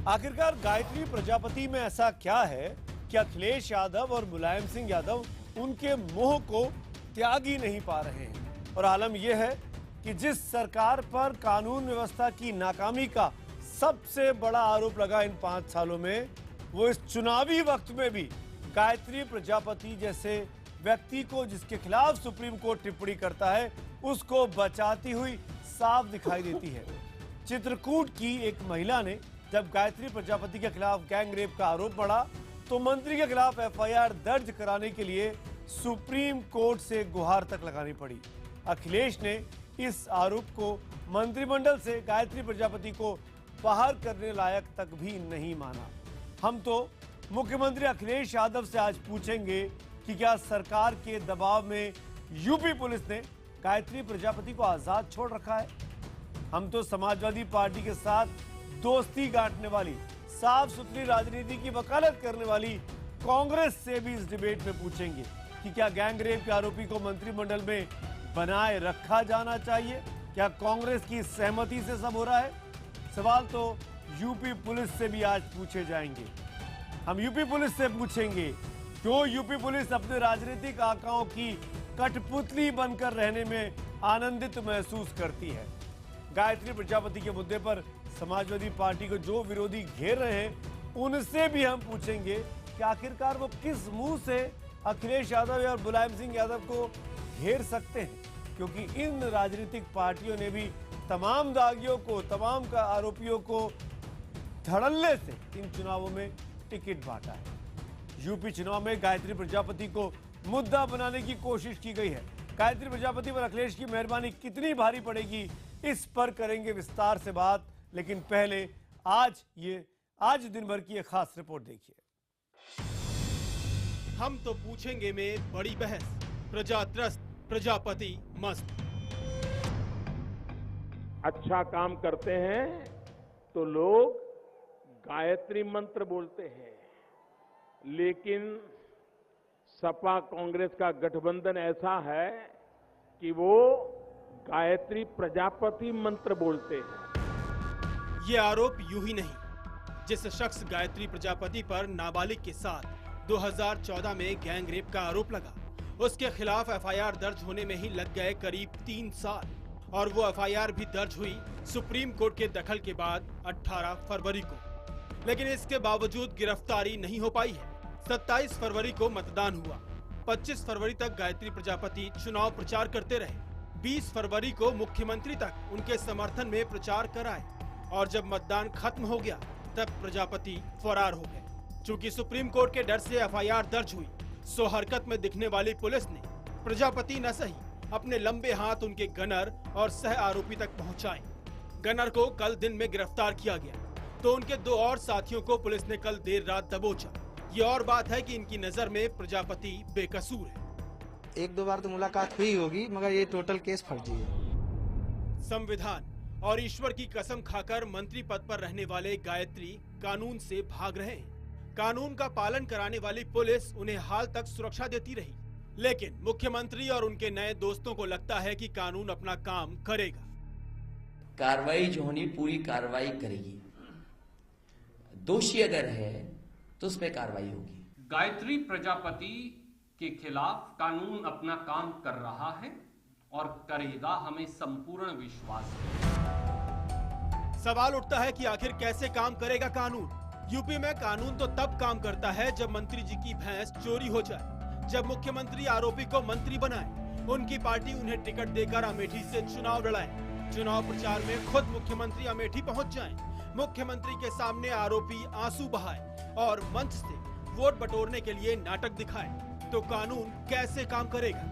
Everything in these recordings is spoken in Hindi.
आखिरकार गायत्री प्रजापति में ऐसा क्या है कि अखिलेश यादव और मुलायम सिंह यादव उनके मोह को त्याग ही नहीं पा रहे हैं। और आलम यह है कि जिस सरकार पर कानून व्यवस्था की नाकामी का सबसे बड़ा आरोप लगा इन 5 सालों में, वो इस चुनावी वक्त में भी गायत्री प्रजापति जैसे व्यक्ति को, जिसके खिलाफ सुप्रीम कोर्ट टिप्पणी करता है, उसको बचाती हुई साफ दिखाई देती है। चित्रकूट की एक महिला ने जब गायत्री प्रजापति के खिलाफ गैंग रेप का आरोप बढ़ा तो मंत्री के खिलाफ एफआईआर दर्ज कराने के लिए सुप्रीम कोर्ट से गुहार तक लगानी पड़ी। अखिलेश ने इस आरोप को मंत्रिमंडल से गायत्री प्रजापति को बाहर करने लायक तक भी नहीं माना। हम तो मुख्यमंत्री अखिलेश यादव से आज पूछेंगे कि क्या सरकार के दबाव में यूपी पुलिस ने गायत्री प्रजापति को आजाद छोड़ रखा है। हम तो समाजवादी पार्टी के साथ दोस्ती गांठने वाली, साफ सुथरी राजनीति की वकालत करने वाली कांग्रेस से भी इस डिबेट में पूछेंगे कि क्या गैंग रेप के आरोपी को मंत्रिमंडल में बनाए रखा जाना चाहिए। क्या कांग्रेस की सहमति से सब हो रहा है। सवाल तो यूपी पुलिस से भी आज पूछे जाएंगे। हम यूपी पुलिस से पूछेंगे क्यों यूपी पुलिस अपने राजनीतिक आकाओं की कठपुतली बनकर रहने में आनंदित महसूस करती है। गायत्री प्रजापति के मुद्दे पर समाजवादी पार्टी को जो विरोधी घेर रहे हैं उनसे भी हम पूछेंगे कि आखिरकार वो किस मुंह से अखिलेश यादव और मुलायम सिंह यादव को घेर सकते हैं, क्योंकि इन राजनीतिक पार्टियों ने भी तमाम दागियों को, तमाम का आरोपियों को धड़ल्ले से इन चुनावों में टिकट बांटा है। यूपी चुनाव में गायत्री प्रजापति को मुद्दा बनाने की कोशिश की गई है। गायत्री प्रजापति पर अखिलेश की मेहरबानी कितनी भारी पड़ेगी, इस पर करेंगे विस्तार से बात। लेकिन पहले आज दिन भर की एक खास रिपोर्ट देखिए। हम तो पूछेंगे में बड़ी बहस, प्रजा त्रस्त प्रजापति मस्त। अच्छा काम करते हैं तो लोग गायत्री मंत्र बोलते हैं, लेकिन सपा कांग्रेस का गठबंधन ऐसा है कि वो गायत्री प्रजापति मंत्र बोलते हैं। ये आरोप यूं ही नहीं। जिस शख्स गायत्री प्रजापति पर नाबालिग के साथ 2014 में गैंग रेप का आरोप लगा, उसके खिलाफ एफआईआर दर्ज होने में ही लग गए करीब 3 साल। और वो एफआईआर भी दर्ज हुई सुप्रीम कोर्ट के दखल के बाद 18 फरवरी को। लेकिन इसके बावजूद गिरफ्तारी नहीं हो पाई है। 27 फरवरी को मतदान हुआ। 25 फरवरी तक गायत्री प्रजापति चुनाव प्रचार करते रहे। 20 फरवरी को मुख्यमंत्री तक उनके समर्थन में प्रचार कराए। और जब मतदान खत्म हो गया तब प्रजापति फरार हो गए। चूंकि सुप्रीम कोर्ट के डर से एफआईआर दर्ज हुई, सो हरकत में दिखने वाली पुलिस ने प्रजापति न सही अपने लंबे हाथ उनके गनर और सह आरोपी तक पहुंचाए। गनर को कल दिन में गिरफ्तार किया गया तो उनके 2 और साथियों को पुलिस ने कल देर रात दबोचा। ये और बात है कि इनकी नजर में प्रजापति बेकसूर है। 1-2 बार तो मुलाकात हुई होगी, मगर ये टोटल केस फर्जी है। संविधान और ईश्वर की कसम खाकर मंत्री पद पर रहने वाले गायत्री कानून से भाग रहे हैं। कानून का पालन कराने वाली पुलिस उन्हें हाल तक सुरक्षा देती रही, लेकिन मुख्यमंत्री और उनके नए दोस्तों को लगता है कि कानून अपना काम करेगा। कार्रवाई जो होनी पूरी कार्रवाई करेगी। दोषी अगर है तो उस पर कार्रवाई होगी। गायत्री प्रजापति के खिलाफ कानून अपना काम कर रहा है और करेगा, हमें संपूर्ण विश्वास है। सवाल उठता है कि आखिर कैसे काम करेगा कानून। यूपी में कानून तो तब काम करता है जब मंत्री जी की भैंस चोरी हो जाए, जब मुख्यमंत्री आरोपी को मंत्री बनाए, उनकी पार्टी उन्हें टिकट देकर अमेठी से चुनाव लड़ाए, चुनाव प्रचार में खुद मुख्यमंत्री अमेठी पहुंच जाएं, मुख्यमंत्री के सामने आरोपी आंसू बहाए और मंच से वोट बटोरने के लिए नाटक दिखाए। तो कानून कैसे काम करेगा।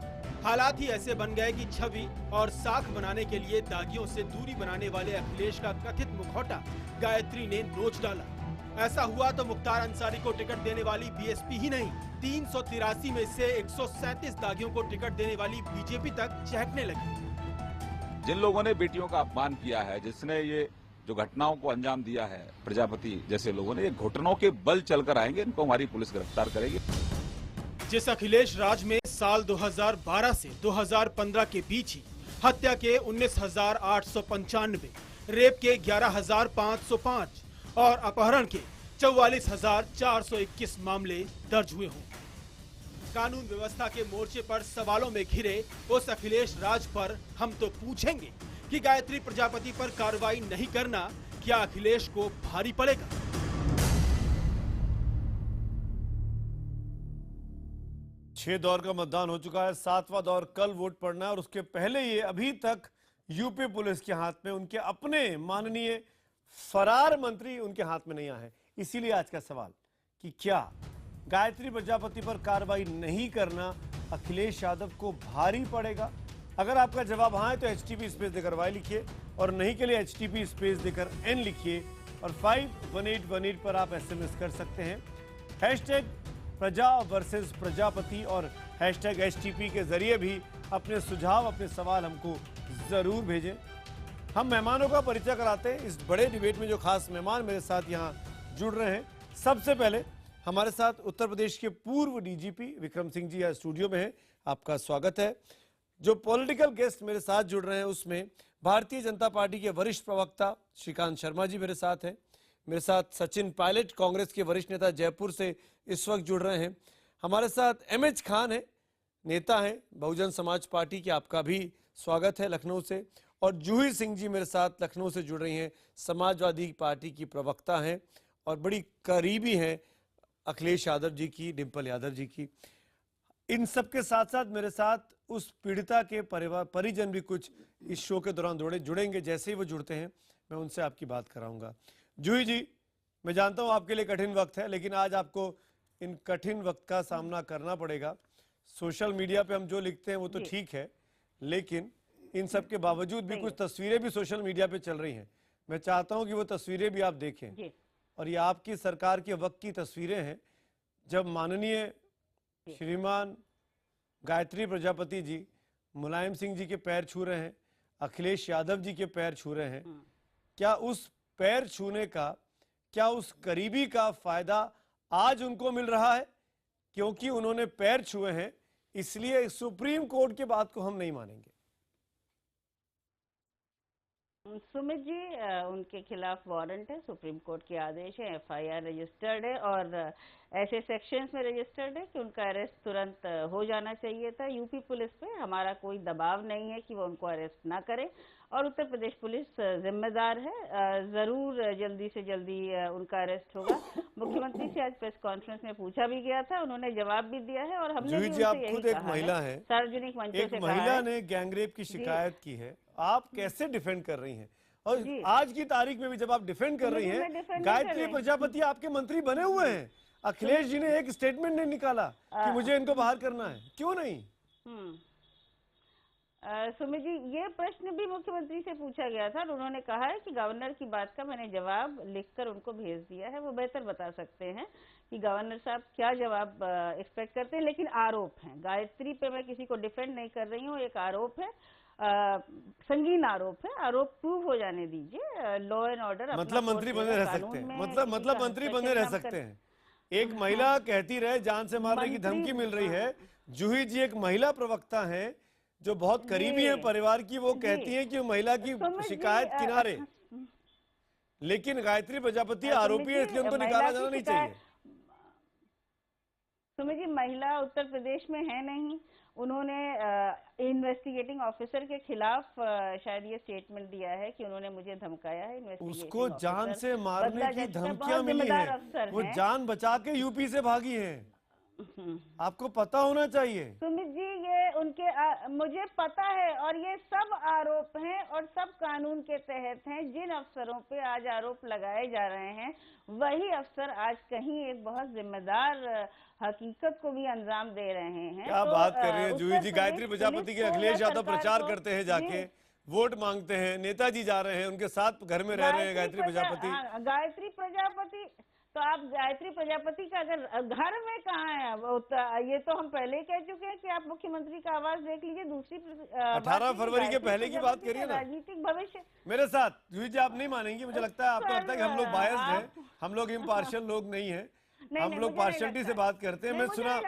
हालात ही ऐसे बन गए कि छवि और साख बनाने के लिए दागियों से दूरी बनाने वाले अखिलेश का कथित मुखौटा गायत्री ने नोच डाला। ऐसा हुआ तो मुख्तार अंसारी को टिकट देने वाली बीएसपी ही नहीं, 383 में से 137 दागियों को टिकट देने वाली बीजेपी तक चहकने लगी। जिन लोगों ने बेटियों का अपमान किया है, जिसने ये जो घटनाओं को अंजाम दिया है, प्रजापति जैसे लोगों ने, ये घुटनों के बल चलकर आएंगे। इनको हमारी पुलिस गिरफ्तार करेगी। जिस अखिलेश राज में साल 2012 से 2015 के बीच ही हत्या के 19,895, रेप के 11,505 और अपहरण के 44,421 मामले दर्ज हुए हों। कानून व्यवस्था के मोर्चे पर सवालों में घिरे उस अखिलेश राज पर हम तो पूछेंगे कि गायत्री प्रजापति पर कार्रवाई नहीं करना क्या अखिलेश को भारी पड़ेगा। 6 दौर का मतदान हो चुका है, 7वां दौर कल वोट पड़ना है और उसके पहले ये अभी तक यूपी पुलिस के हाथ में उनके अपने माननीय फरार मंत्री उनके हाथ में नहीं आए हैं। इसीलिए आज का सवाल कि क्या गायत्री प्रजापति पर कार्रवाई नहीं करना अखिलेश यादव को भारी पड़ेगा? अगर आपका जवाब हाँ है तो HTP स्पेस देकर वाई लिखिए और नहीं के लिए HTP स्पेस देकर N लिखिए और 51818 पर आप SMS कर सकते हैं। हैशटैग प्रजा वर्सेस प्रजापति और हैशटैग HTP के जरिए भी अपने सुझाव, अपने सवाल हमको जरूर भेजें। हम मेहमानों का परिचय कराते हैं। इस बड़े डिबेट में जो खास मेहमान मेरे साथ यहाँ जुड़ रहे हैं, सबसे पहले हमारे साथ उत्तर प्रदेश के पूर्व DGP विक्रम सिंह जी यहाँ स्टूडियो में हैं, आपका स्वागत है। जो पॉलिटिकल गेस्ट मेरे साथ जुड़ रहे हैं उसमें भारतीय जनता पार्टी के वरिष्ठ प्रवक्ता श्रीकांत शर्मा जी मेरे साथ हैं। मेरे साथ सचिन पायलट कांग्रेस के वरिष्ठ नेता जयपुर से इस वक्त जुड़ रहे हैं। हमारे साथ MH खान है, नेता हैं बहुजन समाज पार्टी के, आपका भी स्वागत है लखनऊ से। और जूही सिंह जी मेरे साथ लखनऊ से जुड़ रही हैं, समाजवादी पार्टी की प्रवक्ता हैं और बड़ी करीबी हैं अखिलेश यादव जी की, डिंपल यादव जी की। इन सब के साथ साथ मेरे साथ उस पीड़िता के परिजन भी कुछ इस शो के दौरान जुड़ेंगे। जैसे ही वो जुड़ते हैं मैं उनसे आपकी बात कराऊंगा। जूही जी, मैं जानता हूं आपके लिए कठिन वक्त है, लेकिन आज आपको इन कठिन वक्त का सामना करना पड़ेगा। सोशल मीडिया पे हम जो लिखते हैं वो तो ठीक है, लेकिन इन सब के बावजूद भी कुछ तस्वीरें भी सोशल मीडिया पे चल रही हैं। मैं चाहता हूं कि वो तस्वीरें भी आप देखें और ये आपकी सरकार के वक्त की तस्वीरें हैं जब माननीय श्रीमान गायत्री प्रजापति जी मुलायम सिंह जी के पैर छू रहे हैं, अखिलेश यादव जी के पैर छू रहे हैं। क्या उस पैर छूने का, क्या उस करीबी का फायदा आज उनको मिल रहा है? क्योंकि उन्होंने पैर छुए हैं इसलिए सुप्रीम कोर्ट की बात को हम नहीं मानेंगे। सुमित जी, उनके खिलाफ वारंट है, सुप्रीम कोर्ट के आदेश है, FIR रजिस्टर्ड है और ऐसे सेक्शंस में रजिस्टर्ड है कि उनका अरेस्ट तुरंत हो जाना चाहिए था। यूपी पुलिस पे हमारा कोई दबाव नहीं है कि वो उनको अरेस्ट ना करे और उत्तर प्रदेश पुलिस जिम्मेदार है, जरूर जल्दी से जल्दी उनका अरेस्ट होगा। मुख्यमंत्री से आज प्रेस कॉन्फ्रेंस में पूछा भी गया था, उन्होंने जवाब भी दिया है और हमने भी उनसे यही खुद एक महिला है, सार्वजनिक मंचों से महिला ने गैंगरेप की शिकायत की है, आप कैसे डिफेंड कर रही हैं? और आज की तारीख में भी जब आप डिफेंड कर रही हैं, गायत्री प्रजापति आपके मंत्री बने हुए हैं, अखिलेश जी ने एक स्टेटमेंट नहीं निकाला कि मुझे इनको बाहर करना है, क्यों नहीं? सुमित जी, ये प्रश्न भी मुख्यमंत्री से पूछा गया था और उन्होंने कहा है कि गवर्नर की बात का मैंने जवाब लिखकर उनको भेज दिया है। वो बेहतर बता सकते हैं कि गवर्नर साहब क्या जवाब एक्सपेक्ट करते हैं, लेकिन आरोप है गायत्री पे। मैं किसी को डिफेंड नहीं कर रही हूँ, एक आरोप है, संगीन आरोप है, आरोप प्रूव हो जाने दीजिए। लॉ एंड ऑर्डर मतलब मंत्री बने रह सकते हैं, मतलब मंत्री बने रह सकते हैं। एक महिला कहती रहे जान से मारने की धमकी मिल रही है। जूही जी एक महिला प्रवक्ता है जो बहुत करीबी है परिवार की, वो कहती है कि महिला की शिकायत किनारे, लेकिन गायत्री प्रजापति आरोपी है इसलिए उनको निकाला जाना नहीं चाहिए। सुमित जी, महिला उत्तर प्रदेश में है नहीं, उन्होंने इन्वेस्टिगेटिंग ऑफिसर के खिलाफ शायद ये स्टेटमेंट दिया है कि उन्होंने मुझे धमकाया है। उसको जान से मारने की धमकियां मिली है, वो जान बचा के यूपी से भागी है, आपको पता होना चाहिए। सुमित जी, ये उनके मुझे पता है और ये सब आरोप हैं और सब कानून के तहत हैं। जिन अफसरों पे आज आरोप लगाए जा रहे हैं वही अफसर आज कहीं एक बहुत जिम्मेदार हकीकत को भी अंजाम दे रहे हैं। क्या बात कर रही है जूही जी? गायत्री प्रजापति के अखिलेश यादव प्रचार करते हैं, जाके वोट मांगते हैं, नेताजी जा रहे हैं उनके साथ घर में रह रहे हैं गायत्री प्रजापति। तो आप गायत्री प्रजापति का अगर घर में कहाँ है, ये तो हम पहले ही कह चुके हैं कि आप मुख्यमंत्री का आवाज देख लीजिए। दूसरी 18 फरवरी के पहले की बात करिए ना। राजनीतिक भविष्य मेरे साथ जूही जी आप नहीं मानेंगी, मुझे लगता है आपको लगता है कि हम लोग बायस्ड हैं, हम लोग इम्पार्शियल लोग नहीं है, हम लोग पार्शियलिटी से बात करते हैं। मैं सुना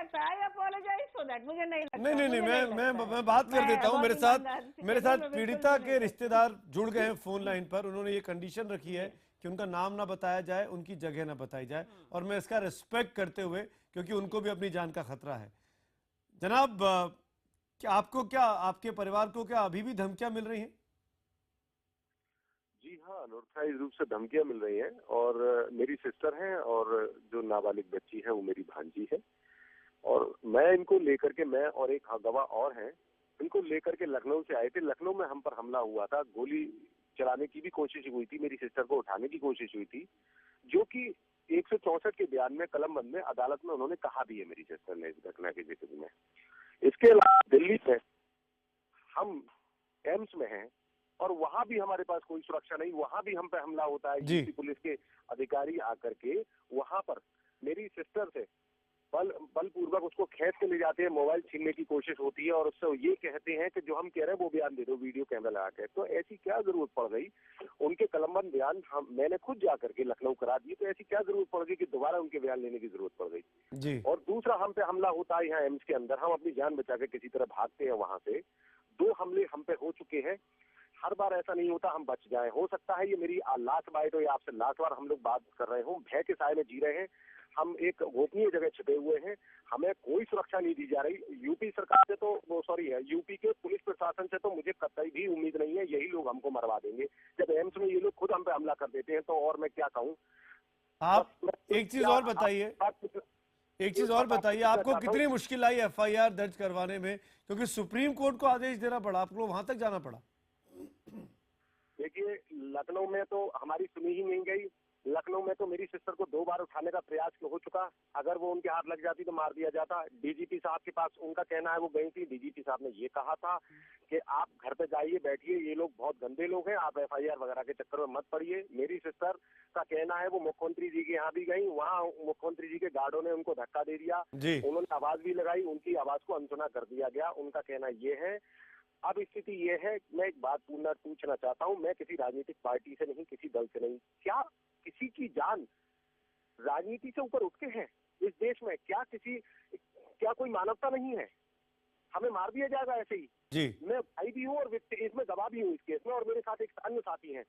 नहीं, मैं बात कर देता हूँ। मेरे साथ पीड़िता के रिश्तेदार जुड़ गए हैं फोन लाइन पर। उन्होंने ये कंडीशन रखी है कि कि उनका नाम ना बताया जाए, उनकी जगह ना बताई जाए, और मैं इसका रिस्पेक्ट करते हुए, क्योंकि उनको भी अपनी जान का खतरा है। जनाब, क्या आपको, क्या आपके परिवार को क्या अभी भी धमकियां मिल रही हैं? जी हाँ, अनऑथराइज्ड रूप से धमकियां मिल रही हैं, और मेरी सिस्टर हैं और जो नाबालिग बच्ची है वो मेरी भांजी है। और मैं इनको लेकर के, मैं और एक गवाह और हैं, इनको लेकर के लखनऊ से आए थे। लखनऊ में हम पर हमला हुआ था, गोली चलाने की भी कोशिश हुई थी, मेरी सिस्टर को उठाने की कोशिश हुई थी, जो कि 164 के बयान में कलमबंद में अदालत में उन्होंने कहा भी है मेरी सिस्टर ने इस घटना के जिक्र में। इसके अलावा दिल्ली में हम एम्स में हैं और वहां भी हमारे पास कोई सुरक्षा नहीं, वहां भी हम पे हमला होता है। यूपी पुलिस के अधिकारी आकर के वहां पर मेरी सिस्टर से बलपूर्वक उसको खींच के ले जाते हैं, मोबाइल छीनने की कोशिश होती है और उससे ये कहते हैं कि जो हम कह रहे हैं वो बयान दे दो वीडियो कैमरा लगा के। तो ऐसी क्या जरूरत पड़ गई, उनके कलमबंद बयान मैंने खुद जा करके लखनऊ करा दिए, तो ऐसी क्या जरूरत पड़ गई कि दोबारा उनके बयान लेने की जरूरत पड़ गई जी। और दूसरा हम पे हमला होता है यहाँ एम्स के अंदर, हम अपनी जान बचा के किसी तरह भागते हैं वहां से। 2 हमले हम पे हो चुके हैं, हर बार ऐसा नहीं होता हम बच जाए। हो सकता है ये मेरी लास्ट बाइट हो या आपसे लास्ट बार हम लोग बात कर रहे हो, भय के साए में जी रहे हैं, हम एक गोपनीय जगह छिपे हुए हैं, हमें कोई सुरक्षा नहीं दी जा रही। यूपी सरकार से तो यूपी के पुलिस प्रशासन से तो मुझे कतई भी उम्मीद नहीं है, यही लोग हमको मरवा देंगे। जब एम्स में ये लोग खुद हम पे हमला कर देते हैं तो और मैं क्या कहूँ। आप एक चीज और बताइए, आपको कितनी मुश्किल आई FIR दर्ज करवाने में, क्योंकि सुप्रीम कोर्ट को आदेश देना पड़ा, आपको वहां तक जाना पड़ा? देखिए, लखनऊ में तो हमारी सुनी ही नहीं गई। लखनऊ में तो मेरी सिस्टर को 2 बार उठाने का प्रयास हो चुका, अगर वो उनके हाथ लग जाती तो मार दिया जाता। डीजीपी साहब के पास उनका कहना है वो गई थी, डीजीपी साहब ने ये कहा था कि आप घर पे जाइए, बैठिए, ये लोग बहुत गंदे लोग हैं, आप FIR वगैरह के चक्कर में मत पड़िए। मेरी सिस्टर का कहना है वो मुख्यमंत्री जी के यहाँ भी गई, वहाँ मुख्यमंत्री जी के गार्डों ने उनको धक्का दे दिया, उन्होंने आवाज भी लगाई, उनकी आवाज को अनसुना कर दिया गया। उनका कहना ये है। अब स्थिति ये है, मैं एक बात पूछना चाहता हूँ, मैं किसी राजनीतिक पार्टी से नहीं, किसी दल से नहीं, क्या किसी की जान राजनीति से ऊपर उठ के है इस देश में? क्या कोई मानवता नहीं है? हमें मार दिया जाएगा ऐसे ही जी। मैं भाई भी हूँ और इसमें गवाह भी हूँ इस केस में, और मेरे साथ एक अन्य साथी हैं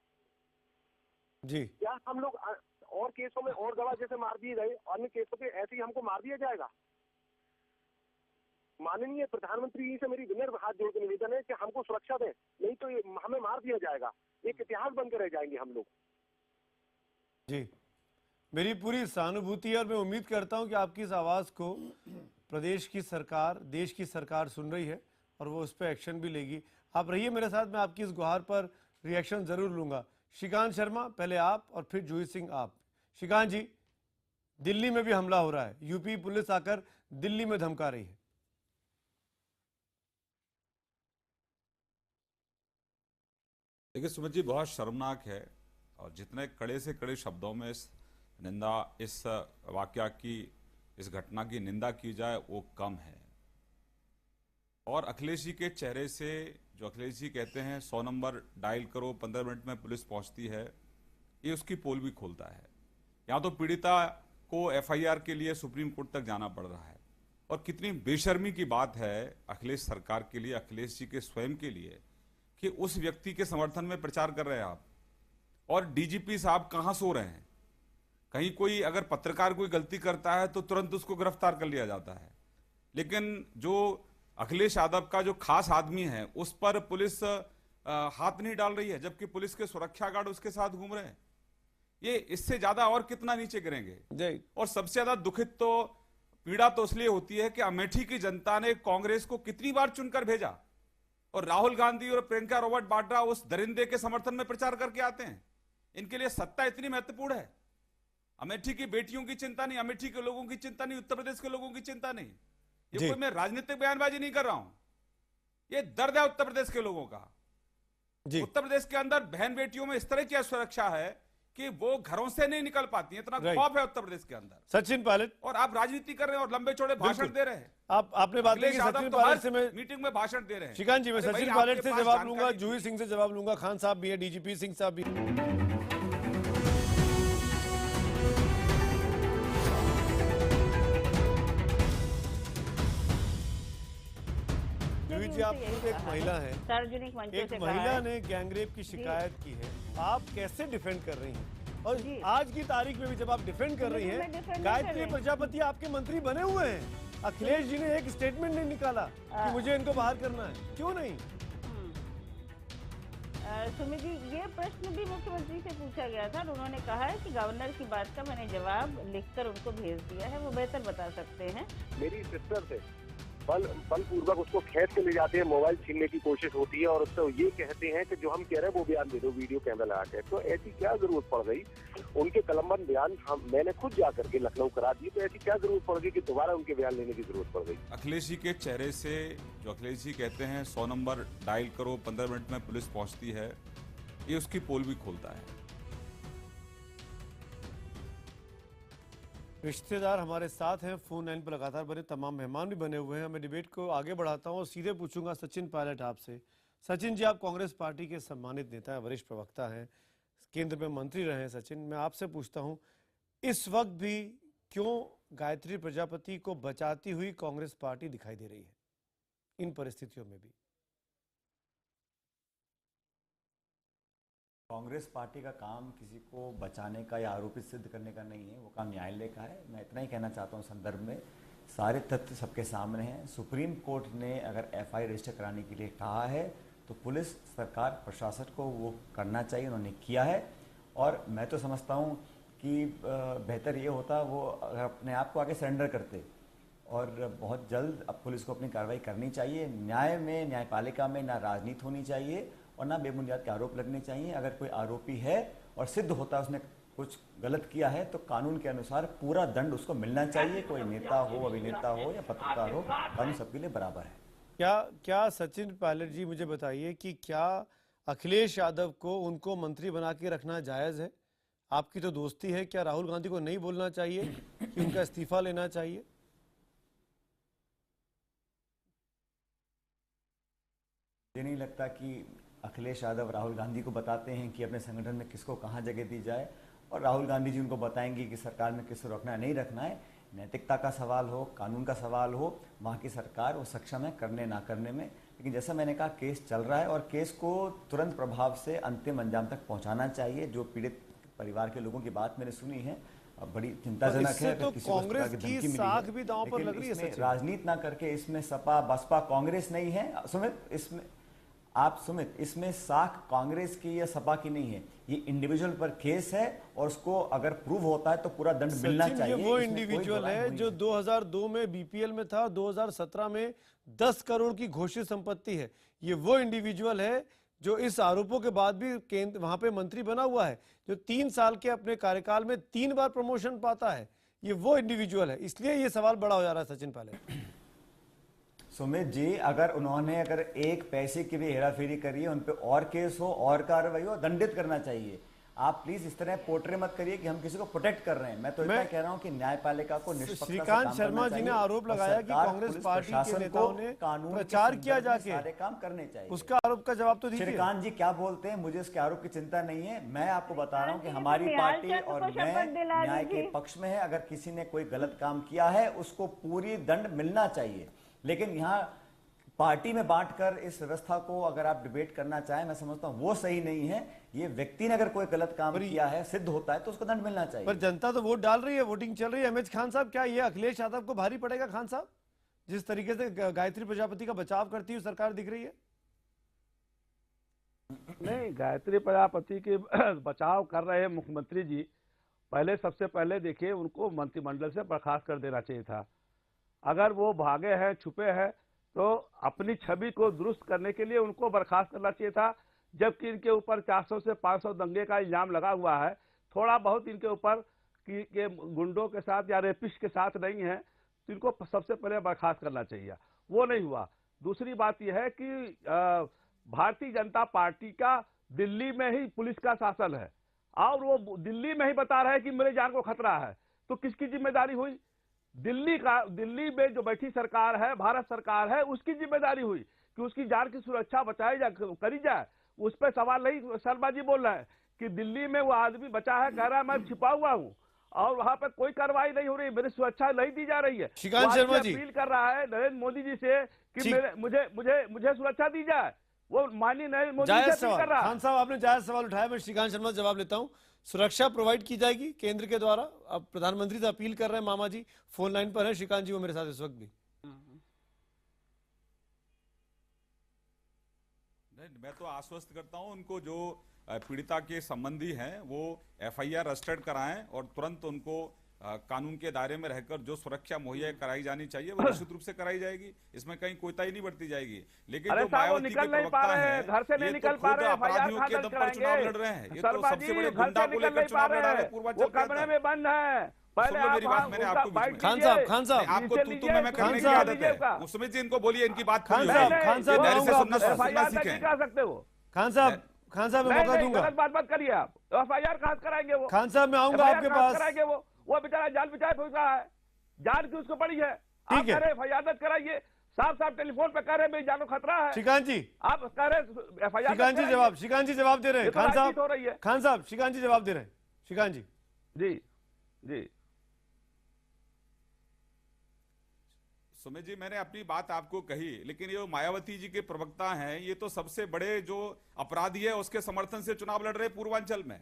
जी। क्या हम लोग और केसों में और गवाह जैसे मार दिए गए, अन्य केसों पे ऐसे ही हमको मार दिया जाएगा? माननीय प्रधानमंत्री जी से मेरी विनम्र हाथ जोड़ के निवेदन है कि हमको सुरक्षा दें, नहीं तो हमें मार दिया जाएगा, एक इतिहास बनकर रह जाएंगे हम लोग। जी, मेरी पूरी सहानुभूति है और मैं उम्मीद करता हूं कि आपकी इस आवाज़ को प्रदेश की सरकार, देश की सरकार सुन रही है और वो उस पर एक्शन भी लेगी। आप रहिए मेरे साथ, मैं आपकी इस गुहार पर रिएक्शन जरूर लूंगा। श्रीकांत शर्मा, पहले आप और फिर जूही सिंह आप। श्रीकांत जी, दिल्ली में भी हमला हो रहा है, यूपी पुलिस आकर दिल्ली में धमका रही है। देखिए सुमित जी, बहुत शर्मनाक है और जितने कड़े से कड़े शब्दों में इस वाकया की, इस घटना की निंदा की जाए वो कम है। और अखिलेश जी के चेहरे से, जो अखिलेश जी कहते हैं 100 नंबर डायल करो 15 मिनट में पुलिस पहुंचती है, ये उसकी पोल भी खोलता है। यहाँ तो पीड़िता को FIR के लिए सुप्रीम कोर्ट तक जाना पड़ रहा है। और कितनी बेशर्मी की बात है अखिलेश सरकार के लिए, अखिलेश जी के स्वयं के लिए, कि उस व्यक्ति के समर्थन में प्रचार कर रहे हैं आप, और डीजीपी साहब कहां सो रहे हैं। कहीं कोई अगर पत्रकार कोई गलती करता है तो तुरंत उसको गिरफ्तार कर लिया जाता है, लेकिन जो अखिलेश यादव का जो खास आदमी है उस पर पुलिस हाथ नहीं डाल रही है, जबकि पुलिस के सुरक्षा गार्ड उसके साथ घूम रहे हैं। ये इससे ज्यादा और कितना नीचे गिरेंगे। और सबसे ज्यादा दुखित तो पीड़ा तो इसलिए होती है कि अमेठी की जनता ने कांग्रेस को कितनी बार चुनकर भेजा और राहुल गांधी और प्रियंका रॉबर्ट वाड्रा उस दरिंदे के समर्थन में प्रचार करके आते हैं। इनके लिए सत्ता इतनी महत्वपूर्ण है। अमेठी की बेटियों की चिंता नहीं, अमेठी के लोगों की चिंता नहीं, उत्तर प्रदेश के लोगों की चिंता नहीं। ये कोई मैं राजनीतिक बयानबाजी नहीं कर रहा हूं, ये दर्द है उत्तर प्रदेश के लोगों का। उत्तर प्रदेश के अंदर बहन बेटियों में इस तरह की असुरक्षा है कि वो घरों से नहीं निकल पाती है, इतना खौफ है उत्तर प्रदेश के अंदर। सचिन पायलट, और आप राजनीति कर रहे हैं और लंबे चौड़े भाषण दे रहे हैं। आपने बात की सचिन पायलट से, मैं मीटिंग में भाषण दे रहे हैं। श्रीकांत जी, मैं सचिन पायलट से जवाब लूंगा, जूही सिंह से जवाब लूंगा, खान साहब भी है, डीजीपी सिंह साहब भी। जूही जी, आप खुद एक महिला है, सार्वजनिक मंचों से एक महिला ने गैंगरेप की शिकायत की है, आप कैसे डिफेंड कर रही हैं और जी। आज की तारीख में भी जब आप डिफेंड कर रही मैं हैं, defend नहीं कर गायत्री रही। प्रजापति आपके मंत्री बने हुए हैं। अखिलेश जी ने एक स्टेटमेंट नहीं निकाला कि मुझे इनको बाहर करना है, क्यों नहीं? सुमित जी, ये प्रश्न भी मुख्यमंत्री से पूछा गया था और उन्होंने कहा है कि गवर्नर की बात का मैंने जवाब लिखकर उनको भेज दिया है, वो बेहतर बता सकते हैं। मेरी सिस्टर से बलपूर्वक उसको खींच के ले जाते हैं, मोबाइल छीनने की कोशिश होती है और उससे ये कहते हैं कि जो हम कह रहे हैं वो बयान दे दो वीडियो कैमरा लगा के। तो ऐसी क्या जरूरत पड़ गई? उनके कलमबंद बयान मैंने खुद जा करके लखनऊ करा दिए, तो ऐसी क्या जरूरत पड़ गई कि दोबारा उनके बयान लेने की जरूरत पड़ गई? अखिलेश जी के चेहरे से जो अखिलेश जी कहते हैं 100 नंबर डायल करो 15 मिनट में पुलिस पहुंचती है, ये उसकी पोल भी खोलता है। रिश्तेदार हमारे साथ हैं, फोन लाइन पर लगातार बने तमाम मेहमान भी बने हुए हैं। मैं डिबेट को आगे बढ़ाता हूं और सीधे पूछूंगा सचिन पायलट आपसे। सचिन जी, आप कांग्रेस पार्टी के सम्मानित नेता हैं, वरिष्ठ प्रवक्ता हैं, केंद्र में मंत्री रहे हैं। सचिन, मैं आपसे पूछता हूं, इस वक्त भी क्यों गायत्री प्रजापति को बचाती हुई कांग्रेस पार्टी दिखाई दे रही है इन परिस्थितियों में भी? कांग्रेस पार्टी का काम किसी को बचाने का या आरोपित सिद्ध करने का नहीं है, वो काम न्यायालय का है। मैं इतना ही कहना चाहता हूँ संदर्भ में, सारे तथ्य सबके सामने हैं। सुप्रीम कोर्ट ने अगर एफआईआर रजिस्टर कराने के लिए कहा है तो पुलिस, सरकार, प्रशासन को वो करना चाहिए, उन्होंने किया है। और मैं तो समझता हूँ कि बेहतर ये होता वो अगर अपने आप को आगे सरेंडर करते, और बहुत जल्द अब पुलिस को अपनी कार्रवाई करनी चाहिए। न्याय में, न्यायपालिका में ना राजनीति होनी चाहिए और ना बेबुनियाद के आरोप लगने चाहिए। अगर कोई आरोपी है और सिद्ध होता है उसने कुछ गलत किया है तो कानून के अनुसार पूरा दंड उसको मिलना चाहिए। कोई नेता हो, अभिनेता हो या पत्रकार हो, कानून सबके लिए बराबर है। क्या सचिन पायलट जी मुझे बताइए कि क्या अखिलेश यादव को उनको मंत्री बना के रखना जायज है? आपकी तो दोस्ती है, क्या राहुल गांधी को नहीं बोलना चाहिए कि उनका इस्तीफा लेना चाहिए? मुझे नहीं लगता कि अखिलेश यादव राहुल गांधी को बताते हैं कि अपने संगठन में किसको कहां जगह दी जाए, और राहुल गांधी जी उनको बताएंगे कि सरकार में किसको रखना है, नहीं रखना है। नैतिकता का सवाल हो, कानून का सवाल हो, वहाँ की सरकार वो सक्षम है करने ना करने में। लेकिन जैसा मैंने कहा, केस चल रहा है और केस को तुरंत प्रभाव से अंतिम अंजाम तक पहुँचाना चाहिए। जो पीड़ित परिवार के लोगों की बात मैंने सुनी है, बड़ी चिंताजनक है। तो कांग्रेस की साख भी दांव पर लग रही है। राजनीति ना करके इसमें सपा बसपा कांग्रेस नहीं है सुमित, इसमें साख कांग्रेस की या सपा की नहीं है, ये इंडिविजुअल पर केस है और उसको अगर प्रूव होता है तो पूरा दंड मिलना चाहिए। ये वो इंडिविजुअल है जो 2002 में बीपीएल में था, 2017 में 10 करोड़ की घोषित संपत्ति है। ये वो इंडिविजुअल है जो इस आरोपों के बाद भी केंद्र वहां पे मंत्री बना हुआ है, जो 3 साल के अपने कार्यकाल में 3 बार प्रमोशन पाता है। ये वो इंडिविजुअल है, इसलिए ये सवाल बड़ा हो जा रहा है। सचिन पायलट, सुमित जी, अगर उन्होंने एक पैसे की भी हेराफेरी करी है, उन पे और केस हो और कार्रवाई हो, दंडित करना चाहिए। आप प्लीज इस तरह पोर्ट्रे मत करिए कि हम किसी को प्रोटेक्ट कर रहे हैं। मैं तो इतना कह रहा हूं कि न्यायपालिका को निष्पक्षता से काम करना चाहिए। श्रीकांत शर्मा जी ने आरोप लगाया कि कांग्रेस पार्टी के नेताओं ने प्रचार किया जाके सारे काम करने चाहिए। उसका आरोप का जवाब तो दीजिए। श्रीकांत जी क्या बोलते हैं, मुझे उसके आरोप की चिंता नहीं है। मैं आपको बता रहा हूँ कि हमारी पार्टी और मैं न्याय के पक्ष में है। अगर किसी ने कोई गलत काम किया है उसको पूरी दंड मिलना चाहिए। लेकिन यहाँ पार्टी में बांटकर इस व्यवस्था को अगर आप डिबेट करना चाहें, मैं समझता हूं वो सही नहीं है। ये व्यक्ति ने अगर कोई गलत काम किया है, सिद्ध होता है, तो उसको दंड मिलना चाहिए। पर जनता तो वोट डाल रही है, वोटिंग चल रही है। एमएच खान साहब, क्या ये अखिलेश यादव को भारी पड़ेगा? खान साहब, जिस तरीके से गायत्री प्रजापति का बचाव करती हुई सरकार दिख रही है। नहीं, गायत्री प्रजापति के बचाव कर रहे हैं मुख्यमंत्री जी। सबसे पहले देखिए, उनको मंत्रिमंडल से बर्खास्त कर देना चाहिए था। अगर वो भागे हैं, छुपे हैं, तो अपनी छवि को दुरुस्त करने के लिए उनको बर्खास्त करना चाहिए था। जबकि इनके ऊपर 400 से 500 दंगे का इल्जाम लगा हुआ है। थोड़ा बहुत इनके ऊपर के गुंडों के साथ या रेपिस्ट के साथ नहीं है, तो इनको सबसे पहले बर्खास्त करना चाहिए। वो नहीं हुआ। दूसरी बात यह है कि भारतीय जनता पार्टी का दिल्ली में ही पुलिस का शासन है और वो दिल्ली में ही बता रहा है कि मेरे जान को खतरा है, तो किसकी जिम्मेदारी हुई? दिल्ली में जो बैठी सरकार है, भारत सरकार है, उसकी जिम्मेदारी हुई कि उसकी जान की सुरक्षा बचाई जा करी जाए। उस पर सवाल नहीं शर्मा जी बोल रहे हैं कि दिल्ली में वो आदमी बचा है, कह रहा है मैं छिपा हुआ हूँ और वहां पर कोई कार्रवाई नहीं हो रही, मेरी सुरक्षा नहीं दी जा रही है। श्रीकांत शर्मा जी अपील कर रहा है नरेंद्र मोदी जी से कि मुझे सुरक्षा दी जाए। वो मानी नहीं, मोदी जायज से अपील सवाल, कर रहा। खान साहब आपने जायज सवाल उठाया, मैं श्रीकांत शर्मा से जवाब लेता हूं। सुरक्षा प्रोवाइड की जाएगी केंद्र के द्वारा? अब प्रधानमंत्री से अपील कर रहे हैं मामा जी, फोन लाइन पर है श्रीकांत जी, वो मेरे साथ इस वक्त भी। नहीं, मैं तो आश्वस्त करता हूं उनको, जो पीड़िता के संबंधी हैं वो एफआईआर रजिस्टर्ड कराएं और तुरंत उनको कानून के दायरे में रहकर जो सुरक्षा मुहैया कराई जानी चाहिए वो निश्चित रूप से कराई जाएगी, इसमें कहीं कोताही नहीं बरती जाएगी। लेकिन जो मायावती के प्रवक्ता हैं, घर से नहीं निकल पा रहे, अपराधियों के दम पर चुनाव लड़ रहे हैं, ये तो सबसे बड़े गुंडा को लेकर चुनाव लड़ा रहे हैं पूर्वांचल के अंदर। में बंद है। पहले मेरी बात, मैंने आपको खान साहब आपको तू मैं करने की आदत है, सुमित जी इनको बोलिए, इनकी बात खान साहब सकते हो। खान साहब मैं मौका दूंगा, बात मत करिए आप, एफआईआर कहाँ कराएंगे वो? खान साहब मैं आऊंगा आपके पास, कराएंगे वो बेचारा जान बिचाए फंस रहा है, जान की उसको पड़ी है, आप कह रहे एफआईआर दर्ज कराइए, साफ टेलीफोन पे कह रहे मेरी जान को खतरा है। श्रीकांत जी आप कह रहे एफआईआर, श्रीकांत जी जवाब दे रहे हैं। खान साहब हो रही है, खान साहब श्रीकांत जी जवाब दे रहे हैं। श्रीकांत जी जी सुमित जी, मैंने अपनी बात आपको कही, लेकिन ये मायावती जी के प्रवक्ता हैं, ये तो सबसे बड़े जो अपराधी है उसके समर्थन से चुनाव लड़ रहे पूर्वांचल में,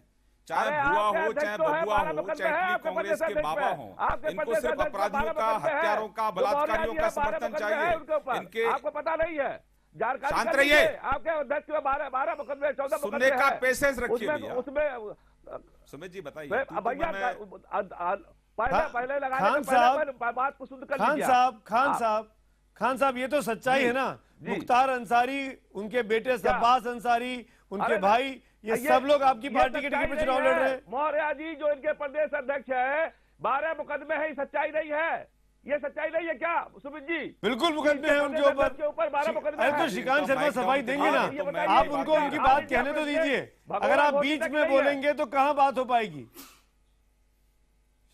चाहे बुआ हो चाहे बबुआ हो चाहे कांग्रेस के बाबा हो, इनको सिर्फ अपराधियों का, हत्यारों का, बलात्कारियों का समर्थन चाहिए। इनके आपको पता नहीं है, शांत रहिए, आपके 10 के 12 मुकदमे 14 सुनने का पेशेंस रखिए भैया। उसमें सुमित जी बताइए, पहले लगा बात को सुन कर खान साहब ये तो सच्चाई है ना, मुख्तार अंसारी, उनके बेटे शब्बास अंसारी, उनके भाई, ये सब लोग आपकी पार्टी के टिकट पर चुनाव लड़ रहे हैं। मौर्य जी जो इनके प्रदेश अध्यक्ष है, 12 मुकदमे है, सच्चाई नहीं है, ये सच्चाई नहीं है क्या सुमित जी? बिल्कुल मुकदमे हैं उनके ऊपर 12 मुकदमे। अरे तो श्रीकांत शर्मा सफाई देंगे ना, आप उनको उनकी बात कहने तो दीजिए, अगर आप बीच में बोलेंगे तो कहाँ बात हो पाएगी?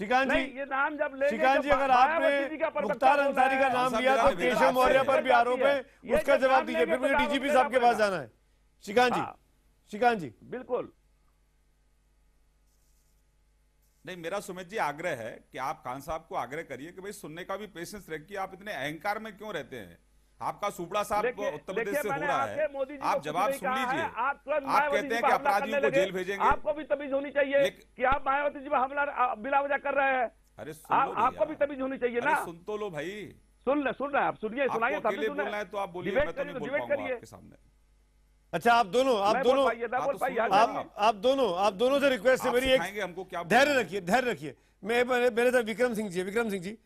श्रीकांत जी, ये नाम जब ले, श्रीकांत जी अगर आपने मुख्तार अंसारी का नाम लिया तो केशव मौर्य पर भी आरोप है, उसका जवाब दीजिए, फिर मुझे डीजीपी साहब के पास जाना है। श्रीकांत जी बिल्कुल नहीं, मेरा सुमित जी आग्रह है कि आप खान साहब को आग्रह करिए कि भाई सुनने का भी पेशेंस रखिए, आप इतने अहंकार में क्यों रहते हैं? आपका सुपड़ा साहब उत्तर प्रदेश से हो रहा है, आप जवाब सुन लीजिए। आप कहते हैं कि अपराधियों को जेल भेजेंगे, आपको भी तमीज होनी चाहिए कि आप मायावती जी पर हमला बिला वजह कर रहे हैं। अरे आपको भी तमीज होनी चाहिए ना, सुन तो लो भाई, सुन रहे आप, सुनिए, सुनाइए, बोलना है तो आप बोलिए, मैं तो नहीं बोल पाऊंगा आपके सामने। अच्छा आप दोनों से रिक्वेस्ट है मेरी, एक धैर्य रखिए। मेरे साथ विक्रम सिंह जी,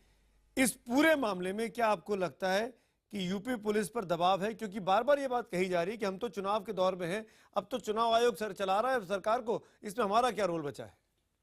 इस पूरे मामले में क्या आपको लगता है कि यूपी पुलिस पर दबाव है? क्योंकि बार बार ये बात कही जा रही है कि हम तो चुनाव के दौर में हैं, अब तो चुनाव आयोग सर चला रहा है सरकार को, इसमें हमारा क्या रोल बचा है?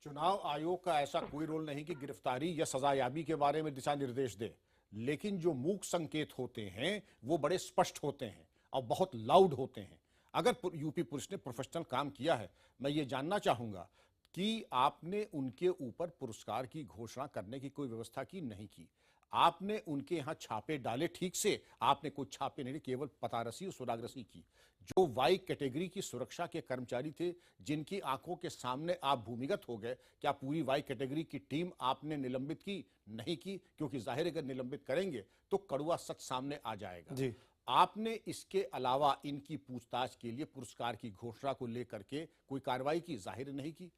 चुनाव आयोग का ऐसा कोई रोल नहीं कि गिरफ्तारी या सजायाबी के बारे में दिशा निर्देश दे, लेकिन जो मूक संकेत होते हैं वो बड़े स्पष्ट होते हैं और बहुत लाउड होते हैं। अगर यूपी पुलिस ने प्रोफेशनल काम किया है, मैं ये जानना चाहूंगा कि आपने उनके ऊपर पुरस्कार की घोषणा करने की कोई व्यवस्था की नहीं की, आपने उनके यहां छापे डाले ठीक से, आपने कोई छापे नहीं, केवल पतारसी और सुरागरसी की। जो वाई कैटेगरी की सुरक्षा के कर्मचारी थे, जिनकी आंखों के सामने आप भूमिगत हो गए, क्या पूरी वाई कैटेगरी की टीम आपने निलंबित की? नहीं की, क्योंकि जाहिर अगर निलंबित करेंगे तो कड़वा सच सामने आ जाएगा जी। आपने इसके अलावा इनकी पूछताछ के लिए पुरस्कार की घोषणा को लेकर के कोई कार्रवाई की? जाहिर नहीं की।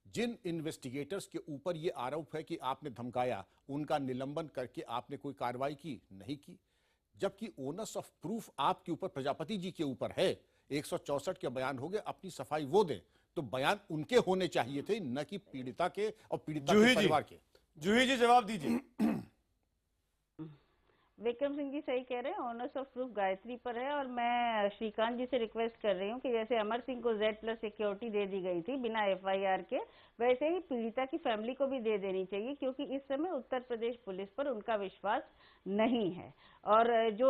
जिन इन्वेस्टिगेटर्स के ऊपर ये आरोप है कि आपने धमकाया, उनका निलंबन करके आपने कोई कार्रवाई की? नहीं की। जबकि ओनर्स ऑफ प्रूफ आपके ऊपर, प्रजापति जी के ऊपर है, 164 के बयान हो गए, अपनी सफाई वो दें, तो बयान उनके होने चाहिए थे, न कि पीड़िता के और पीड़िता के परिवार के। जूही जी जवाब दीजिए। विक्रम सिंह जी सही कह रहे हैं, ऑनर्स ऑफ प्रूफ गायत्री पर है, और मैं श्रीकांत जी से रिक्वेस्ट कर रही हूँ कि जैसे अमर सिंह को Z+ सिक्योरिटी दे दी गई थी बिना FIR के, वैसे ही पीड़िता की फैमिली को भी दे देनी चाहिए, क्योंकि इस समय उत्तर प्रदेश पुलिस पर उनका विश्वास नहीं है और जो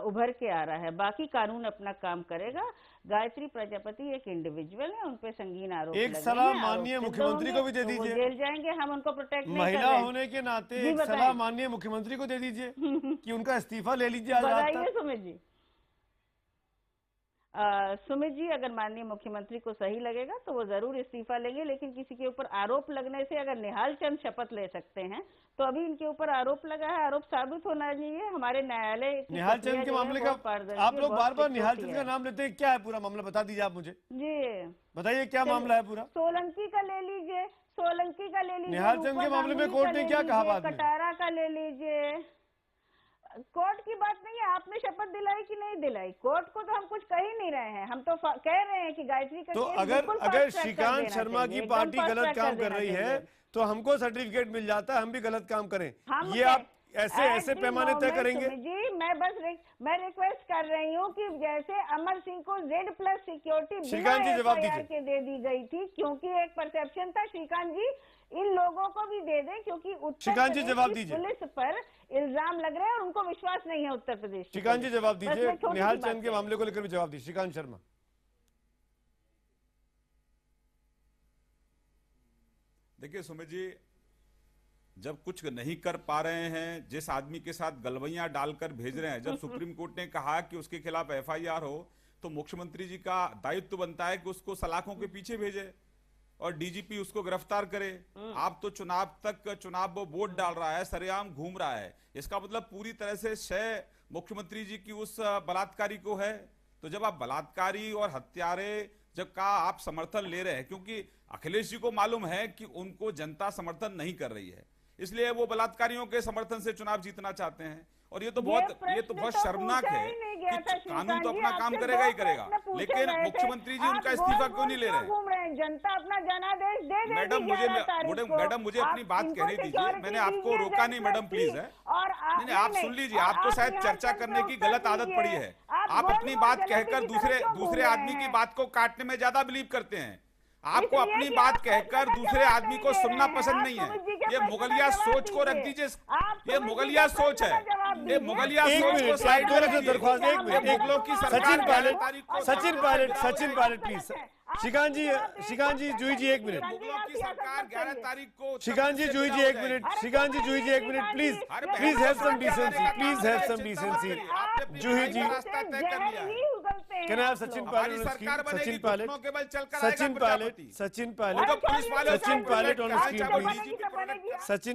उभर के आ रहा है। बाकी कानून अपना काम करेगा। गायत्री प्रजापति एक इंडिविजुअल है, उन पे संगीन आरोप एक सलाह माननीय मुख्यमंत्री को भी दे दीजिए, जेल जाएंगे, हम उनको प्रोटेक्ट नहीं महिला होने के नाते एक सलाह माननीय मुख्यमंत्री को दे दीजिए कि उनका इस्तीफा ले लीजिए। बताइए सुमित जी, सुमित जी, अगर माननीय मुख्यमंत्री को सही लगेगा तो वो जरूर इस्तीफा लेंगे, लेकिन किसी के ऊपर आरोप लगने से अगर निहाल चंद शपथ ले सकते हैं तो अभी इनके ऊपर आरोप लगा है, आरोप साबित होना चाहिए। हमारे न्यायालय निहाल चंद के मामले का आप लोग बार बार निहाल चंद का नाम लेते हैं, क्या है पूरा मामला बता दीजिए आप मुझे। जी बताइए क्या मामला है पूरा। सोलंकी का ले लीजिए, सोलंकी का ले लीजिए, निहाल चंद के मामले में कोर्ट ने क्या कहा बाद में? कटारा का ले लीजिए। कोर्ट की बात नहीं है, आपने शपथ दिलाई कि नहीं दिलाई, कोर्ट को तो हम कुछ कह ही नहीं रहे हैं। हम तो कह रहे हैं कि गायत्री का तो अगर श्रीकांत शर्मा की पार्टी गलत काम कर रही है तो हमको सर्टिफिकेट मिल जाता है, हम भी गलत काम करें, ये आप ऐसे पैमाने तय करेंगे? जी मैं बस मैं रिक्वेस्ट कर रही हूँ कि जैसे अमर सिंह को Z+ सिक्योरिटी श्रीकांत जी जवाब दीजिए के दे दी गई थी, क्योंकि एक परसेप्शन था, श्रीकांत जी इन लोगों को भी दे दें, क्योंकि श्रीकांत जी जवाब दीजिए, पुलिस पर इल्जाम लग रहे हैं और उनको विश्वास नहीं है उत्तर प्रदेश। श्रीकांत जी जवाब दीजिए, निहाल चंद के मामले को लेकर भी जवाब दीजिए श्रीकांत शर्मा। देखिए सुमित जी, जब कुछ नहीं कर पा रहे हैं, जिस आदमी के साथ गलवैयां डालकर भेज रहे हैं, जब सुप्रीम कोर्ट ने कहा कि उसके खिलाफ FIR हो तो मुख्यमंत्री जी का दायित्व बनता है कि उसको सलाखों के पीछे भेजे और DGP उसको गिरफ्तार करे। आप तो चुनाव वोट डाल रहा है, सरेआम घूम रहा है, इसका मतलब पूरी तरह से श्रेय मुख्यमंत्री जी की उस बलात्कारी को है। तो जब आप बलात्कारी और हत्यारे जब का आप समर्थन ले रहे हैं, क्योंकि अखिलेश जी को मालूम है कि उनको जनता समर्थन नहीं कर रही है, इसलिए वो बलात्कारियों के समर्थन से चुनाव जीतना चाहते हैं। और ये तो बहुत शर्मनाक है कि कानून तो अपना काम करेगा ही करेगा, लेकिन मुख्यमंत्री जी उनका इस्तीफा क्यों नहीं ले रहे? जनता अपना जनादेश दे देगी। मैडम मुझे अपनी बात कहने दीजिए, मैंने आपको रोका नहीं मैडम, प्लीज है। नहीं आप सुन लीजिए, आपको शायद चर्चा करने की गलत आदत पड़ी है। आप अपनी बात कहकर दूसरे आदमी की बात को काटने में ज्यादा बिलीव करते हैं। आपको अपनी बात कहकर दूसरे आदमी को सुनना पसंद नहीं है। ये मुगलिया सोच को रख दीजिए, ये मुगलिया सोच है, ये मुगलिया सोच को साइड में रखिए। एक लोग की सचिन पायलट प्लीज। श्रीकांत जी जूही जी एक मिनट। सरकार 11 तारीख को। श्रीकांत जी जूही जी एक minute please have some decency. Juhi ji Sachin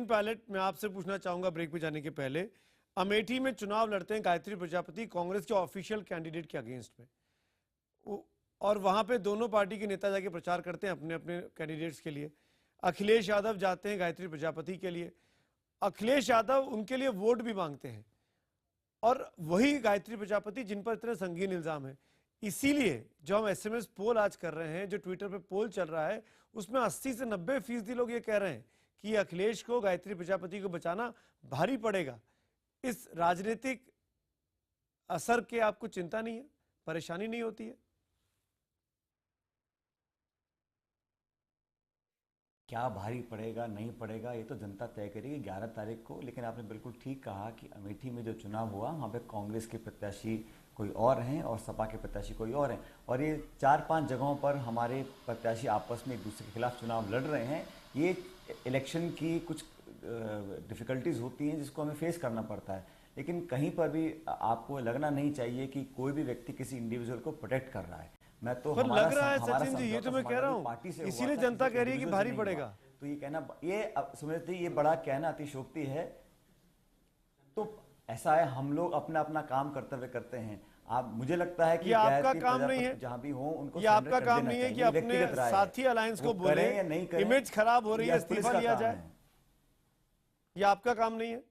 Pilot मैं आपसे पूछना चाहूंगा ब्रेक पे जाने के पहले, अमेठी में चुनाव लड़ते हैं गायत्री प्रजापति कांग्रेस के ऑफिशियल कैंडिडेट के अगेंस्ट में, और वहां पे दोनों पार्टी के नेता जाके प्रचार करते हैं अपने अपने कैंडिडेट्स के लिए। अखिलेश यादव जाते हैं गायत्री प्रजापति के लिए, अखिलेश यादव उनके लिए वोट भी मांगते हैं, और वही गायत्री प्रजापति जिन पर इतने संगीन इल्जाम है। इसीलिए जो हम SMS पोल आज कर रहे हैं, जो ट्विटर पे पोल चल रहा है, उसमें 80 से 90% लोग ये कह रहे हैं कि अखिलेश को गायत्री प्रजापति को बचाना भारी पड़ेगा। इस राजनीतिक असर के आपको चिंता नहीं है, परेशानी नहीं होती है? क्या भारी पड़ेगा नहीं पड़ेगा ये तो जनता तय करेगी 11 तारीख को। लेकिन आपने बिल्कुल ठीक कहा कि अमेठी में जो चुनाव हुआ वहाँ पे कांग्रेस के प्रत्याशी कोई और हैं और सपा के प्रत्याशी कोई और हैं, और ये 4-5 जगहों पर हमारे प्रत्याशी आपस में एक दूसरे के खिलाफ चुनाव लड़ रहे हैं। ये इलेक्शन की कुछ डिफ़िकल्टीज़ होती हैं जिसको हमें फेस करना पड़ता है, लेकिन कहीं पर भी आपको लगना नहीं चाहिए कि कोई भी व्यक्ति किसी इंडिविजुअल को प्रोटेक्ट कर रहा है। मैं तो पर लग रहा है सचिन जी, ये तो मैं कह रहा हूँ, इसीलिए जनता कह रही है कि भारी पड़ेगा। तो ये कहना, ये सुमित जी ये बड़ा कहना अतिशोक्ति है। तो ऐसा है, हम लोग अपना अपना काम करते हुए करते हैं। आप मुझे लगता है कि आपका काम नहीं है, जहां भी हो उनको ये आपका काम नहीं है कि अपने साथी अलायंस को बोले या नहीं करें, इमेज खराब हो रही है इस्तीफा लिया जाए, ये आपका काम नहीं है।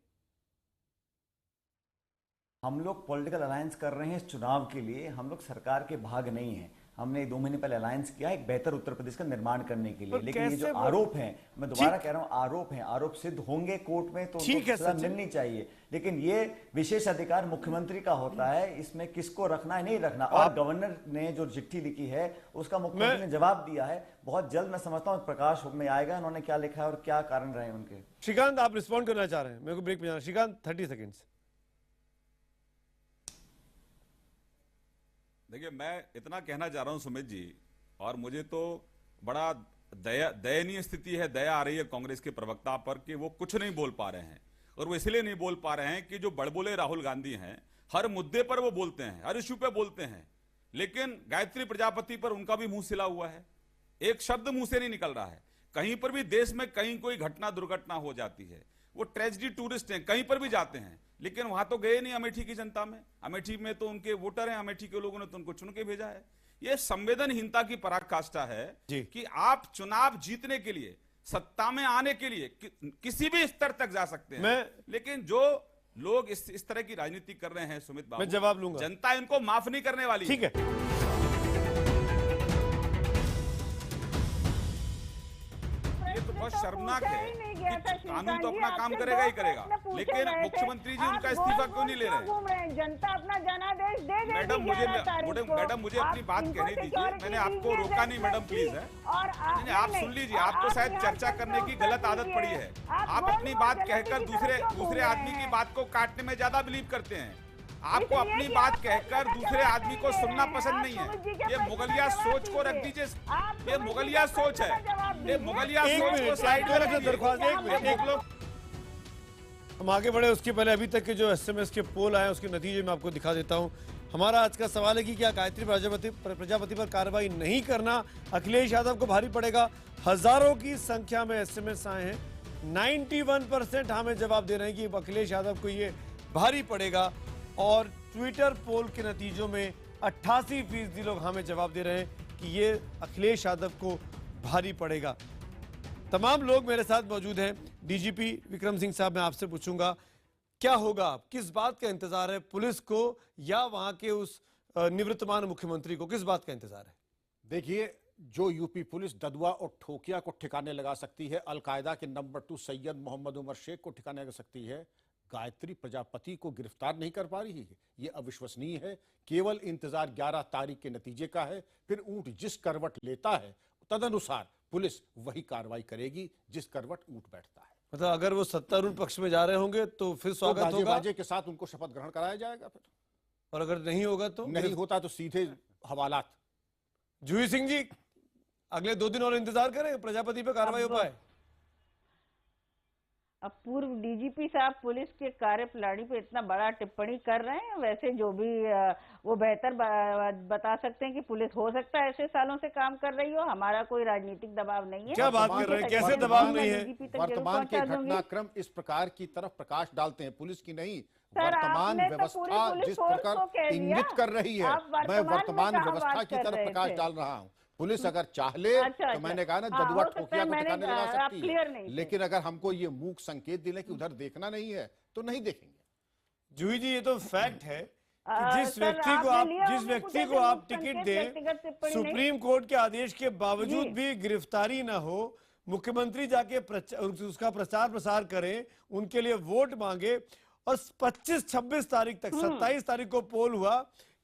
हम लोग पॉलिटिकल अलायंस कर रहे हैं इस चुनाव के लिए, हम लोग सरकार के भाग नहीं है। हमने 2 महीने पहले अलायंस किया एक बेहतर उत्तर प्रदेश का निर्माण करने के लिए। लेकिन ये जो आरोप हैं, मैं दोबारा कह रहा हूं, आरोप हैं, आरोप सिद्ध होंगे कोर्ट में तो सजा मिलनी चाहिए। लेकिन ये विशेष अधिकार मुख्यमंत्री का होता है, इसमें किसको रखना है नहीं रखना। और गवर्नर ने जो चिट्ठी लिखी है उसका मुख्यमंत्री ने जवाब दिया है। बहुत जल्द मैं समझता हूँ प्रकाश में आएगा उन्होंने क्या लिखा है और क्या कारण रहे उनके। श्रीकांत आप रिस्पॉन्ड करना चाह रहे हैं, मेरे को ब्रेक पे जाना। श्रीकांत 30 सेकेंड्स। देखिए मैं इतना कहना चाह रहा हूं सुमित जी, और मुझे तो बड़ा दयनीय स्थिति है, दया आ रही है कांग्रेस के प्रवक्ता पर कि वो कुछ नहीं बोल पा रहे हैं। और वो इसलिए नहीं बोल पा रहे हैं कि जो बड़बोले राहुल गांधी हैं हर मुद्दे पर वो बोलते हैं, हर इश्यू पे बोलते हैं, लेकिन गायत्री प्रजापति पर उनका भी मुंह सिला हुआ है, एक शब्द मुंह से नहीं निकल रहा है। कहीं पर भी देश में कहीं कोई घटना दुर्घटना हो जाती है, वो ट्रेजिडी टूरिस्ट हैं, कहीं पर भी जाते हैं, लेकिन वहां तो गए नहीं अमेठी की जनता में। अमेठी में तो उनके वोटर हैं, अमेठी के लोगों ने तो उनको चुन के भेजा है। ये संवेदनहीनता की पराकाष्ठा है कि आप चुनाव जीतने के लिए, सत्ता में आने के लिए किसी भी स्तर तक जा सकते हैं, लेकिन जो लोग इस तरह की राजनीति कर रहे हैं सुमित बाबू, मैं जवाब लूंगा, जनता इनको माफ नहीं करने वाली। ठीक है, बहुत शर्मनाक है कि कानून तो अपना काम करेगा ही करेगा, लेकिन मुख्यमंत्री जी उनका इस्तीफा क्यों नहीं ले रहे हैं? जनता अपना जनादेश दे देगी। मैडम मुझे अपनी बात कहने दीजिए, मैंने आपको रोका नहीं मैडम, प्लीज है। नहीं, आप सुन लीजिए, आपको शायद चर्चा करने की गलत आदत पड़ी है। आप अपनी बात कहकर दूसरे आदमी की बात को काटने में ज्यादा बिलीव करते हैं। आपको अपनी बात कहकर दूसरे आदमी को सुनना पसंद नहीं है। ये मुगलिया सोच को रख दीजिए, ये मुगलिया सोच है, ये मुगलिया सोच को साइड में रखिए। दरख्वास्त हम आगे बढ़े उसके पहले अभी तक के जो एसएमएस के पोल आए उसके नतीजे मैं आपको दिखा देता हूं। हमारा आज का सवाल है कि क्या गायत्री प्रजापति पर कार्रवाई नहीं करना अखिलेश यादव को भारी पड़ेगा। हजारों की संख्या में एसएमएस आए हैं, 91% हमें जवाब दे रहे हैं कि अखिलेश यादव को ये भारी पड़ेगा, और ट्विटर पोल के नतीजों में 88% लोग हमें जवाब दे रहे हैं कि ये अखिलेश यादव को भारी पड़ेगा। तमाम लोग मेरे साथ मौजूद हैं। डीजीपी विक्रम सिंह साहब, मैं आपसे पूछूंगा क्या होगा, किस बात का इंतजार है पुलिस को या वहां के उस निवृत्तमान मुख्यमंत्री को, किस बात का इंतजार है? देखिए, जो यूपी पुलिस ददुआ और ठोकिया को ठिकाने लगा सकती है, अलकायदा के नंबर 2 सैयद मोहम्मद उमर शेख को ठिकाने लगा सकती है, गायत्री प्रजापति को गिरफ्तार नहीं कर पा रही है। यह अविश्वसनीय है। केवल इंतजार 11 तारीख के नतीजे का है। फिर ऊंट जिस करवट लेता है तदनुसार पुलिस वही कार्रवाई करेगी जिस करवट ऊंट बैठता है। मतलब अगर वो सत्तारूढ़ पक्ष में जा रहे होंगे तो फिर स्वागत होगा, बाजे के साथ उनको शपथ ग्रहण कराया जाएगा फिर, और अगर नहीं होगा तो नहीं होता तो सीधे हवालात। जूही सिंह जी, अगले 2 दिन और इंतजार करें प्रजापति पे कार्रवाई हो पाए? अब पूर्व डीजीपी साहब पुलिस के कार्यप्रणाली पे इतना बड़ा टिप्पणी कर रहे हैं, वैसे जो भी वो बेहतर बता सकते हैं कि पुलिस हो सकता है ऐसे सालों से काम कर रही हो, हमारा कोई राजनीतिक दबाव नहीं है। क्या बात कर रहे हैं, कैसे दबाव नहीं है? वर्तमान के घटनाक्रम इस प्रकार की तरफ प्रकाश डालते हैं, पुलिस की नहीं, वर्तमान व्यवस्था जिस प्रकार इंगित कर रही है, मैं वर्तमान व्यवस्था की तरफ प्रकाश डाल रहा हूँ। पुलिस अगर चाहले तो मैंने कहा ना, ददुआ ठोकिया को ठिकाने लगा सकती है, लेकिन अगर हमको ये मूक संकेत दिले कि उधर देखना नहीं है तो नहीं देखेंगे। जूही जी, ये तो फैक्ट है कि जिस व्यक्ति को आप टिकट दें, सुप्रीम कोर्ट के आदेश के बावजूद भी गिरफ्तारी ना हो, मुख्यमंत्री जाके उसका प्रचार प्रसार करें, उनके लिए वोट मांगे, और 25-26 तारीख तक 27 तारीख को पोल हुआ,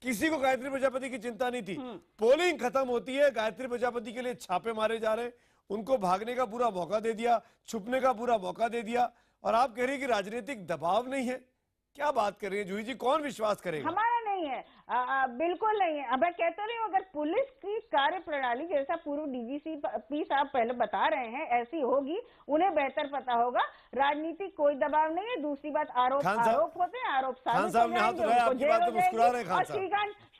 किसी को गायत्री प्रजापति की चिंता नहीं थी। पोलिंग खत्म होती है, गायत्री प्रजापति के लिए छापे मारे जा रहे हैं, उनको भागने का पूरा मौका दे दिया, छुपने का पूरा मौका दे दिया, और आप कह रही है कि राजनीतिक दबाव नहीं है। क्या बात कर रही है जूही जी, कौन विश्वास करेगा? हमारा नहीं है, बिल्कुल नहीं है। अब मैं कहते रही हूँ, अगर पुलिस की कार्यप्रणाली जैसा पूर्व डीजीपी साहब पहले बता रहे हैं ऐसी होगी, उन्हें बेहतर पता होगा। राजनीति कोई दबाव नहीं है। दूसरी बात, आरोप होते हैं, आरोप खान साहब ने हाथ उठाया, आपकी बात पे मुस्कुरा रहे खान साहब,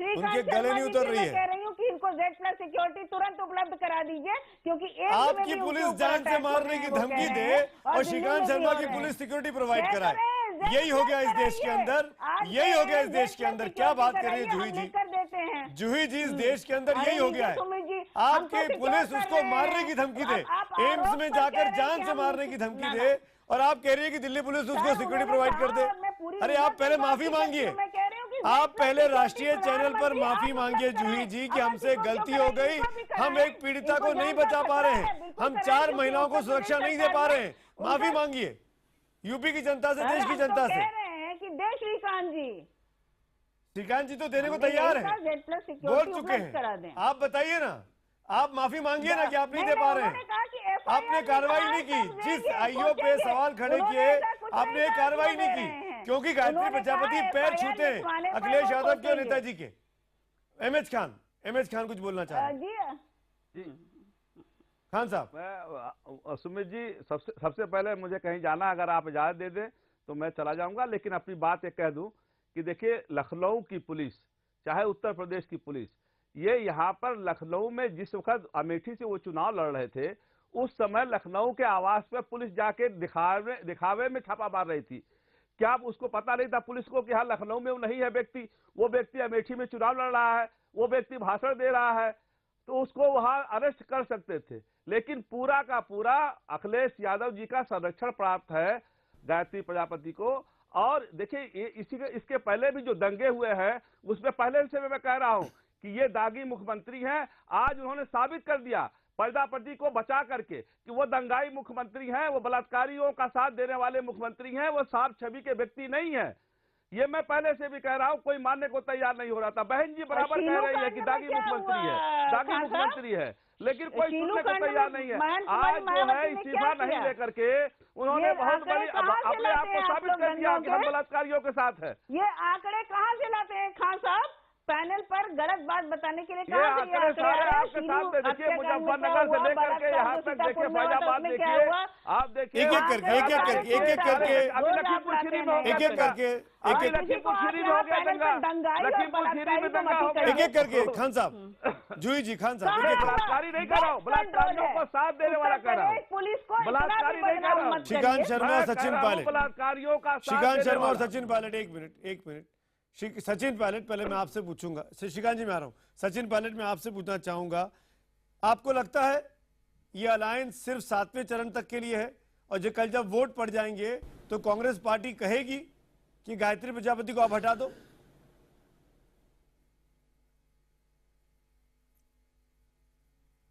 उनके गले नहीं उतर रही है। कह रही हूँ कि इनको Z+ सिक्योरिटी तुरंत उपलब्ध करा दीजिए, क्योंकि आपकी पुलिस जान से मारने की धमकी दे और श्रीकांत शर्मा की पुलिस सिक्योरिटी प्रोवाइड कराए, यही हो गया इस देश के अंदर, यही हो गया इस देश के अंदर। क्या बात कर रही है जूही जी? जूही जी, इस देश के अंदर यही हो गया है। आपकी पुलिस उसको मारने की धमकी दे, एम्स में जाकर जान से मारने की धमकी दे, और आप कह रही है कि दिल्ली पुलिस उसको सिक्योरिटी प्रोवाइड कर दे। अरे आप पहले माफी मांगिए, आप पहले राष्ट्रीय चैनल पर माफी मांगिए जूही जी कि हमसे गलती हो गई, हम एक पीड़िता को नहीं बचा पा रहे हैं, हम 4 महिलाओं को सुरक्षा नहीं दे पा रहे हैं। माफी मांगिए यूपी की जनता से, देश की जनता से। कह रहे हैं कि दे श्रीकांत जी तो देने को तैयार है, बोल चुके हैं। आप बताइए ना, आप माफी मांगिए ना कि आप नहीं दे पा रहे हैं। आपने कार्रवाई नहीं की, जिस आईओ पे सवाल खड़े किए आपने कार्रवाई नहीं की, क्योंकि गायत्री प्रजापति पैर छूते हैं अखिलेश यादव के और नेताजी के। एमएच खान कुछ बोलना चाह रहे हैं? खान साहब। सुमित जी, सबसे पहले मुझे कहीं जाना, अगर आप इजाजत दे दें तो मैं चला जाऊंगा, लेकिन अपनी बात ये कह दूं कि देखिए, लखनऊ की पुलिस चाहे उत्तर प्रदेश की पुलिस, ये यहाँ पर लखनऊ में जिस वक्त अमेठी से वो चुनाव लड़ रहे थे, उस समय लखनऊ के आवास पे पुलिस जाके दिखावे में छापा मार रही थी। क्या उसको पता नहीं था पुलिस को कि हाँ लखनऊ में वो नहीं है व्यक्ति, वो व्यक्ति अमेठी में चुनाव लड़ रहा है, वो व्यक्ति भाषण दे रहा है, तो उसको वहां अरेस्ट कर सकते थे। लेकिन पूरा का पूरा अखिलेश यादव जी का संरक्षण प्राप्त है गायत्री प्रजापति को। और देखिए इसके पहले भी जो दंगे हुए हैं उसमें पहले से मैं कह रहा हूं कि ये दागी मुख्यमंत्री हैं। आज उन्होंने साबित कर दिया प्रजापति को बचा करके कि वो दंगाई मुख्यमंत्री हैं, वो बलात्कारियों का साथ देने वाले मुख्यमंत्री हैं, वो साफ छवि के व्यक्ति नहीं है। ये मैं पहले से भी कह रहा हूं, कोई मानने को तैयार नहीं हो रहा था। बहन जी बराबर कह रही है कि दागी मुख्यमंत्री है, दागी मुख्यमंत्री है, लेकिन कोई सुनने को तैयार नहीं है। आज जो है इस्तीफा नहीं लेकर के उन्होंने बहुत बड़ी अपने आप को साबित कर दिया कि हम बलात्कारियों के साथ है। ये आंकड़े कहाँ से लाते हैं खान साहब? पैनल पर गलत बात बताने के लिए कहा आपके साथ देखिए, मुजफ्फरनगर से लेकर के यहाँ तक देखिए, फैजाबाद देखिए, आप देखिए एक एक करके लखीमपुर खीरी में हो गया दंगा, लखीमपुर खीरी में दंगा हो गया। एक एक करके खान साहब, जूही जी, खान साहब बलात्कारी नहीं कर रहा हूँ, बलात्कारियों को साथ देने वाला कर रहा हूँ, पुलिस को बलात्कारी नहीं कर रहा हूँ। श्रीकांत शर्मा और सचिन पायलट, बलात्कारियों का श्रीकांत शर्मा और सचिन पायलट, एक मिनट सचिन पायलट पहले मैं आपसे पूछूंगा। श्रीकांत जी मैं आ रहा हूं। सचिन पायलट मैं आपसे पूछना चाहूंगा, आपको लगता है ये अलायंस सिर्फ 7वें चरण तक के लिए है और जो कल जब वोट पड़ जाएंगे तो कांग्रेस पार्टी कहेगी कि गायत्री प्रजापति को आप हटा दो?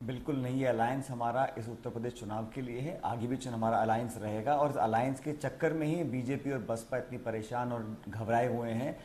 बिल्कुल नहीं, ये अलायंस हमारा इस उत्तर प्रदेश चुनाव के लिए है, आगे भी हमारा अलायंस रहेगा। और इस अलायंस के चक्कर में ही बीजेपी और बसपा इतनी परेशान और घबराए हुए हैं।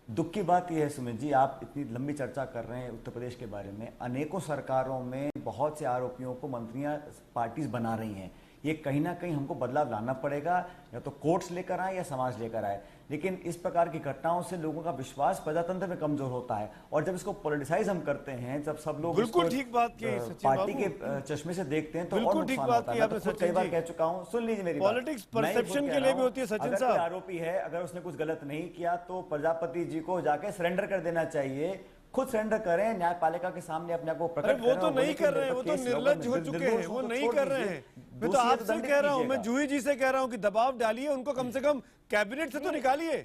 दुख की बात यह है सुमित जी, आप इतनी लंबी चर्चा कर रहे हैं उत्तर प्रदेश के बारे में, अनेकों सरकारों में बहुत से आरोपियों को मंत्रियां पार्टीज बना रही हैं। ये कहीं ना कहीं हमको बदलाव लाना पड़ेगा, या तो कोर्ट्स लेकर आए या समाज लेकर आए। लेकिन इस प्रकार की घटनाओं से लोगों का विश्वास प्रजातंत्र में कमजोर होता है, और जब इसको पॉलिटिसाइज हम करते हैं, जब सब लोग बिल्कुल ठीक बात की पार्टी के चश्मे से देखते हैं तो और नुकसान होता है। मैं कई बार कह चुका हूं, सुन लीजिए मेरी पॉलिटिक्स परसेप्शन के लिए भी होती है। सचिन साहब, आरोपी है, अगर उसने कुछ गलत नहीं किया तो प्रजापति जी को जाके सरेंडर कर देना चाहिए, खुद सरेंडर करें, न्यायपालिका के सामने अपने को प्रकट करें। वो तो नहीं कर रहे हैं, वो तो निर्लज्ज हो चुके हैं, वो नहीं कर रहे हैं। मैं तो आपसे कह रहा हूं, मैं जूही जी से कह रहा हूं कि दबाव डालिए, उनको कम से कम कैबिनेट से तो निकालिए,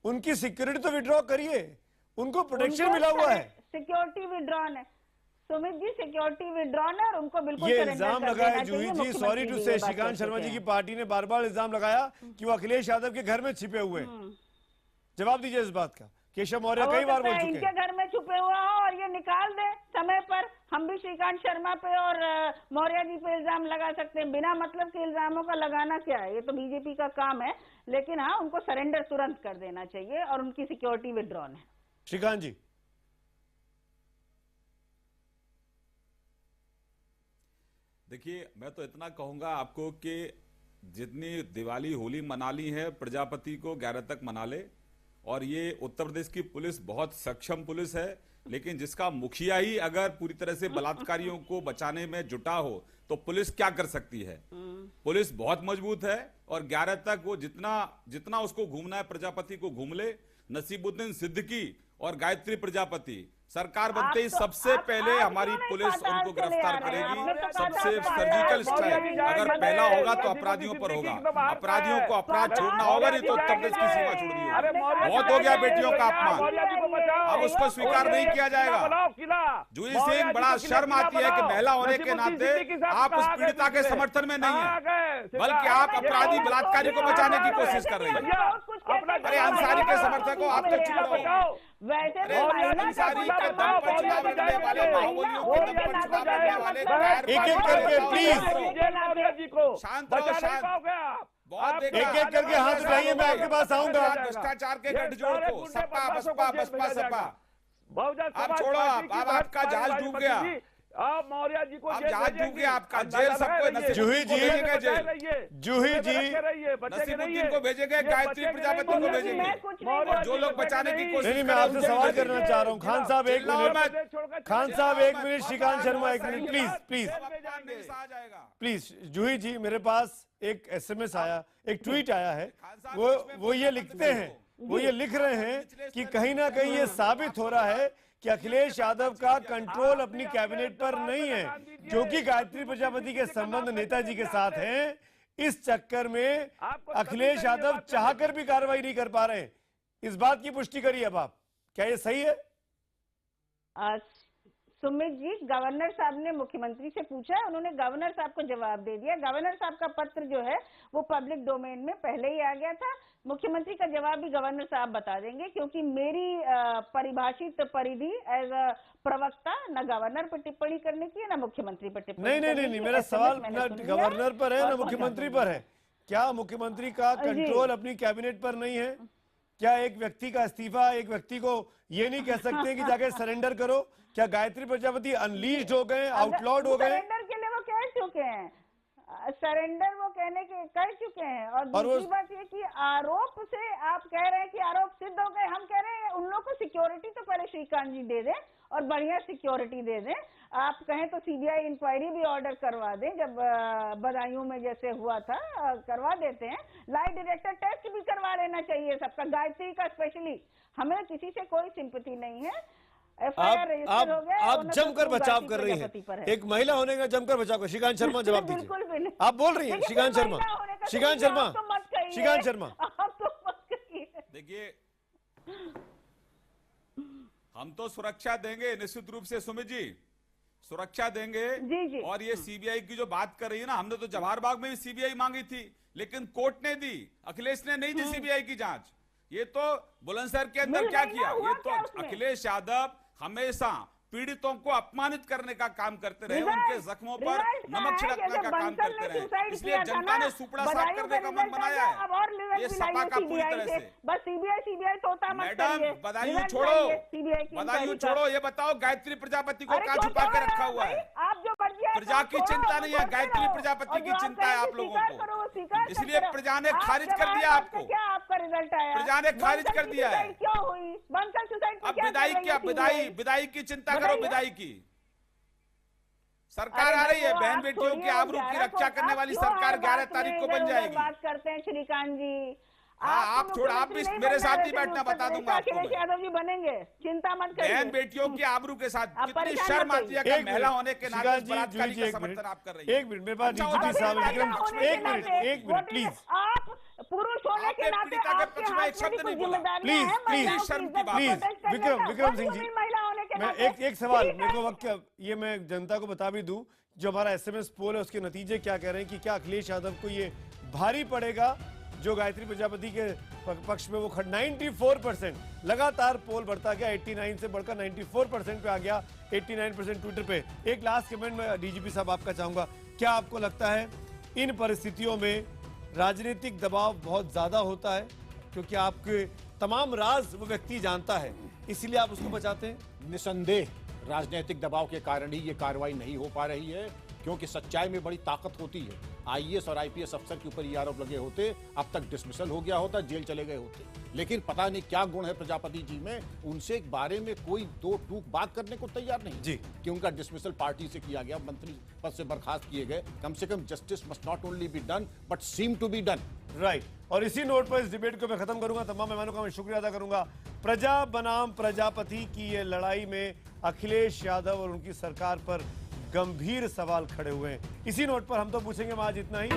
उनकी सिक्योरिटी तो विड्रॉ करिए, उनको प्रोटेक्शन मिला हुआ है। सिक्योरिटी विड्रॉन है सुमित जी, सिक्योरिटी विड्रॉन है और उनको बिल्कुल ये इल्जाम लगाया जूही जी, सॉरी टू से, श्रीकांत शर्मा जी की पार्टी ने बार बार इल्जाम लगाया कि वो अखिलेश यादव के घर में छिपे हुए हैं। जवाब दीजिए इस बात का। केशव मौर्य कई बार बोल चुके हैं इनके घर में छुपे हुआ हो और ये निकाल दे समय पर। हम भी श्रीकांत शर्मा पे और मौर्य जी पे इल्जाम लगा सकते हैं, बिना मतलब के इल्जामों का लगाना क्या है, ये तो बीजेपी का काम है। लेकिन हाँ, उनको सरेंडर तुरंत कर देना चाहिए और उनकी सिक्योरिटी विड्रॉन है। श्रीकांत जी, देखिए मैं तो इतना कहूंगा आपको कि जितनी दिवाली होली मना ली है, प्रजापति को 11 तक मना ले। और ये उत्तर प्रदेश की पुलिस बहुत सक्षम पुलिस है, लेकिन जिसका मुखिया ही अगर पूरी तरह से बलात्कारियों को बचाने में जुटा हो तो पुलिस क्या कर सकती है? पुलिस बहुत मजबूत है और 11 तक वो जितना उसको घूमना है प्रजापति को घूम ले। नसीबुद्दीन सिद्दीकी और गायत्री प्रजापति सरकार बनते ही सबसे पहले हमारी पुलिस उनको गिरफ्तार करेगी। सबसे सर्जिकल स्ट्राइक अगर पहला होगा तो अपराधियों पर होगा, अपराधियों को अपराध छोड़ना होगा, नहीं तो उत्तर प्रदेश की सीमा छोड़ दी होगी। बहुत हो गया बेटियों का अपमान, अब उसको स्वीकार नहीं किया जाएगा। जूही सिंह, बड़ा शर्म आती है कि महिला होने के नाते आप उस पीड़िता के समर्थन में नहीं है, बल्कि आप अपराधी बलात्कारी को बचाने की कोशिश कर रही है। अरे अंसारी के समर्थकों, आप तो चुप रहो। वैसे अंसारी के दम पर चुनाव लड़ने वाले, बाहुबलियों के दम पर चुनाव लड़ने वाले, एक एक करके प्लीज शांत रहो, शांत। बहुत एक एक करके हाथ उठाइए, मैं आपके पास आऊंगा। भ्रष्टाचार के गठजोड़ को, सपा बसपा बसपा सपा, आप छोड़ो, अब आपका जहाज डूब गया, आप मौर्य जी को अब जहाज डूब गया आपका, जेल सबको। जूही जी, जूही जी नसीबुद्दीन को भेजेंगे, गायत्री प्रजापति को भेजेंगे, और जो लोग बचाने की कोशिश। नहीं, मैं आपसे सवाल करना चाह रहा हूँ। खान साहब एक मिनट, खान साहब एक मिनट, श्रीकांत शर्मा एक मिनट, प्लीज प्लीज प्लीज। जूही जी, मेरे पास एक SMS आया, एक ट्वीट आया है, वो ये लिखते हैं वो ये लिख रहे हैं कि कहीं ना कहीं ये साबित हो रहा है कि अखिलेश यादव का कंट्रोल अपनी कैबिनेट पर नहीं है, क्योंकि गायत्री प्रजापति के संबंध नेताजी के साथ हैं। इस चक्कर में अखिलेश यादव चाहकर भी कार्रवाई नहीं कर पा रहे हैं। इस बात की पुष्टि करिए अब आप, क्या ये सही है? सुमित जी, गवर्नर साहब ने मुख्यमंत्री से पूछा, उन्होंने गवर्नर साहब को जवाब दे दिया। गवर्नर साहब का पत्र जो है वो पब्लिक डोमेन में पहले ही आ गया था। मुख्यमंत्री का जवाब भी गवर्नर साहब बता देंगे, क्योंकि मेरी परिभाषित परिधि एज अ प्रवक्ता न गवर्नर पर टिप्पणी करने की है न मुख्यमंत्री पर टिप्पणी। नहीं, मेरा सवाल न गवर्नर पर है न मुख्यमंत्री पर है। क्या मुख्यमंत्री का कंट्रोल अपनी कैबिनेट पर नहीं है? क्या एक व्यक्ति का इस्तीफा, एक व्यक्ति को ये नहीं कह सकते कि जाके सरेंडर करो? क्या गायत्री प्रजापति अनलीज्ड हो गए, आउटलॉड हो गए? सरेंडर के लिए वो कह चुके हैं, सरेंडर वो कहने के कर चुके हैं। और दूसरी बात ये कि आरोप से आप कह रहे हैं कि आरोप सिद्ध हो गए, हम कह रहे हैं उन लोगों को सिक्योरिटी तो पहले श्रीकांत जी दे दें और बढ़िया सिक्योरिटी दे दें। आप कहें तो सीबीआई इंक्वायरी भी ऑर्डर करवा दें, जब बदायूं में जैसे हुआ था करवा देते हैं। लाई डिटेक्टर टेस्ट भी करवा लेना चाहिए सबका, गायत्री का स्पेशली। हमें किसी से कोई सिंपैथी नहीं है। आप जमकर बचाव कर रही हैं, एक महिला होने का जमकर बचाव कर। श्रीकांत शर्मा जवाब दीजिए। आप बोल रही हैं श्रीकांत शर्मा, श्रीकांत शर्मा। देखिए, हम तो सुरक्षा देंगे निश्चित रूप से सुमित जी, सुरक्षा देंगे। जी। और ये सीबीआई की जो बात कर रही है ना, हमने तो जवाहर बाग में भी सीबीआई मांगी थी, लेकिन कोर्ट ने दी, अखिलेश ने नहीं दी सीबीआई की जांच। ये तो बुलंदशहर के अंदर क्या किया, ये तो अखिलेश यादव हमेशा पीड़ितों को अपमानित करने का काम करते रहे, उनके जख्मों पर नमक छिड़कने का काम करते रहे। इसलिए जनता ने सुपड़ा साफ करने का मन बनाया है। ये सपा का पूरी तरह से। बस सीबीआई तोता मत मैडम, बदायूं छोड़ो, बदायूं छोड़ो। ये बताओ गायत्री प्रजापति को कहाँ छुपा के रखा हुआ है? आप जो मर्जी प्रजा की चिंता नहीं है, गायत्री प्रजापति की चिंता है आप लोगों को। इसलिए प्रजा ने खारिज कर दिया आपको। क्या आपका रिजल्ट आया? प्रजा ने खारिज कर दिया है। क्यों हुई बंसल सुसाइड? अब विदाई क्या, विदाई की चिंता करो, विदाई की। सरकार आ रही है, बहन बेटियों की आबरू की रक्षा करने वाली सरकार 11 तारीख को बन जाएगी। बात करते हैं श्रीकांत जी। हाँ, आप थोड़ा, आप भी मेरे साथ ही बैठना, बता दूंगा आपको। अखिलेश यादव जी बनेंगे, चिंता मत करिए। बहन बेटियों की आबरू के साथ कितनी शर्म आती है कि महिला होने के नाते बलात्कारी का समर्थन आप कर रही हैं। एक मिनट, मेरे पास डीजीपी साहब विक्रम, एक मिनट प्लीज। आप पुरुष होने के नाते आपके हाथ में भी जिम्मेदारी है। प्लीज विक्रम सिंह जी, मैं एक सवाल, मेरे को वक्त ये मैं जनता को बता भी दूं, जो हमारा एसएमएस पोल है उसके नतीजे क्या कह रहे हैं कि क्या अखिलेश यादव को ये भारी पड़ेगा जो गायत्री प्रजापति के पक्ष में वो 94% लगातार पोल बढ़ता गया, 89 से बढ़कर 94% पे आ गया, 89% ट्विटर पे। एक लास्ट कमेंट में डीजीपी साहब आपका चाहूंगा, क्या आपको लगता है इन परिस्थितियों में राजनीतिक दबाव बहुत ज्यादा होता है, क्योंकि आपके तमाम राज वो व्यक्ति जानता है, इसीलिए आप उसको बचाते हैं? निसंदेह राजनीतिक दबाव के कारण ही ये कार्रवाई नहीं हो पा रही है, क्योंकि सच्चाई में बड़ी ताकत होती है। आईएएस और आईपीएस अफसर के ऊपर ये आरोप लगे होते, अब तक डिसमिसल हो गया होता, जेल चले गए होते। लेकिन पता नहीं क्या गुण है प्रजापति जी में, उनसे एक बारे में कोई दो टूक बात करने को तैयार नहीं जी, कि उनका डिसमिसल पार्टी से किया गया, मंत्री पद से बर्खास्त किए गए। कम से कम justice must not only be done but seem to be done. Right. और इसी नोट पर इस डिबेट को मैं खत्म करूंगा। तमाम मेहमानों का मैं शुक्रिया अदा करूंगा। प्रजा बनाम प्रजापति की ये लड़ाई में अखिलेश यादव और उनकी सरकार पर गंभीर सवाल खड़े हुए हैं। इसी नोट पर हम तो पूछेंगे आज इतना ही।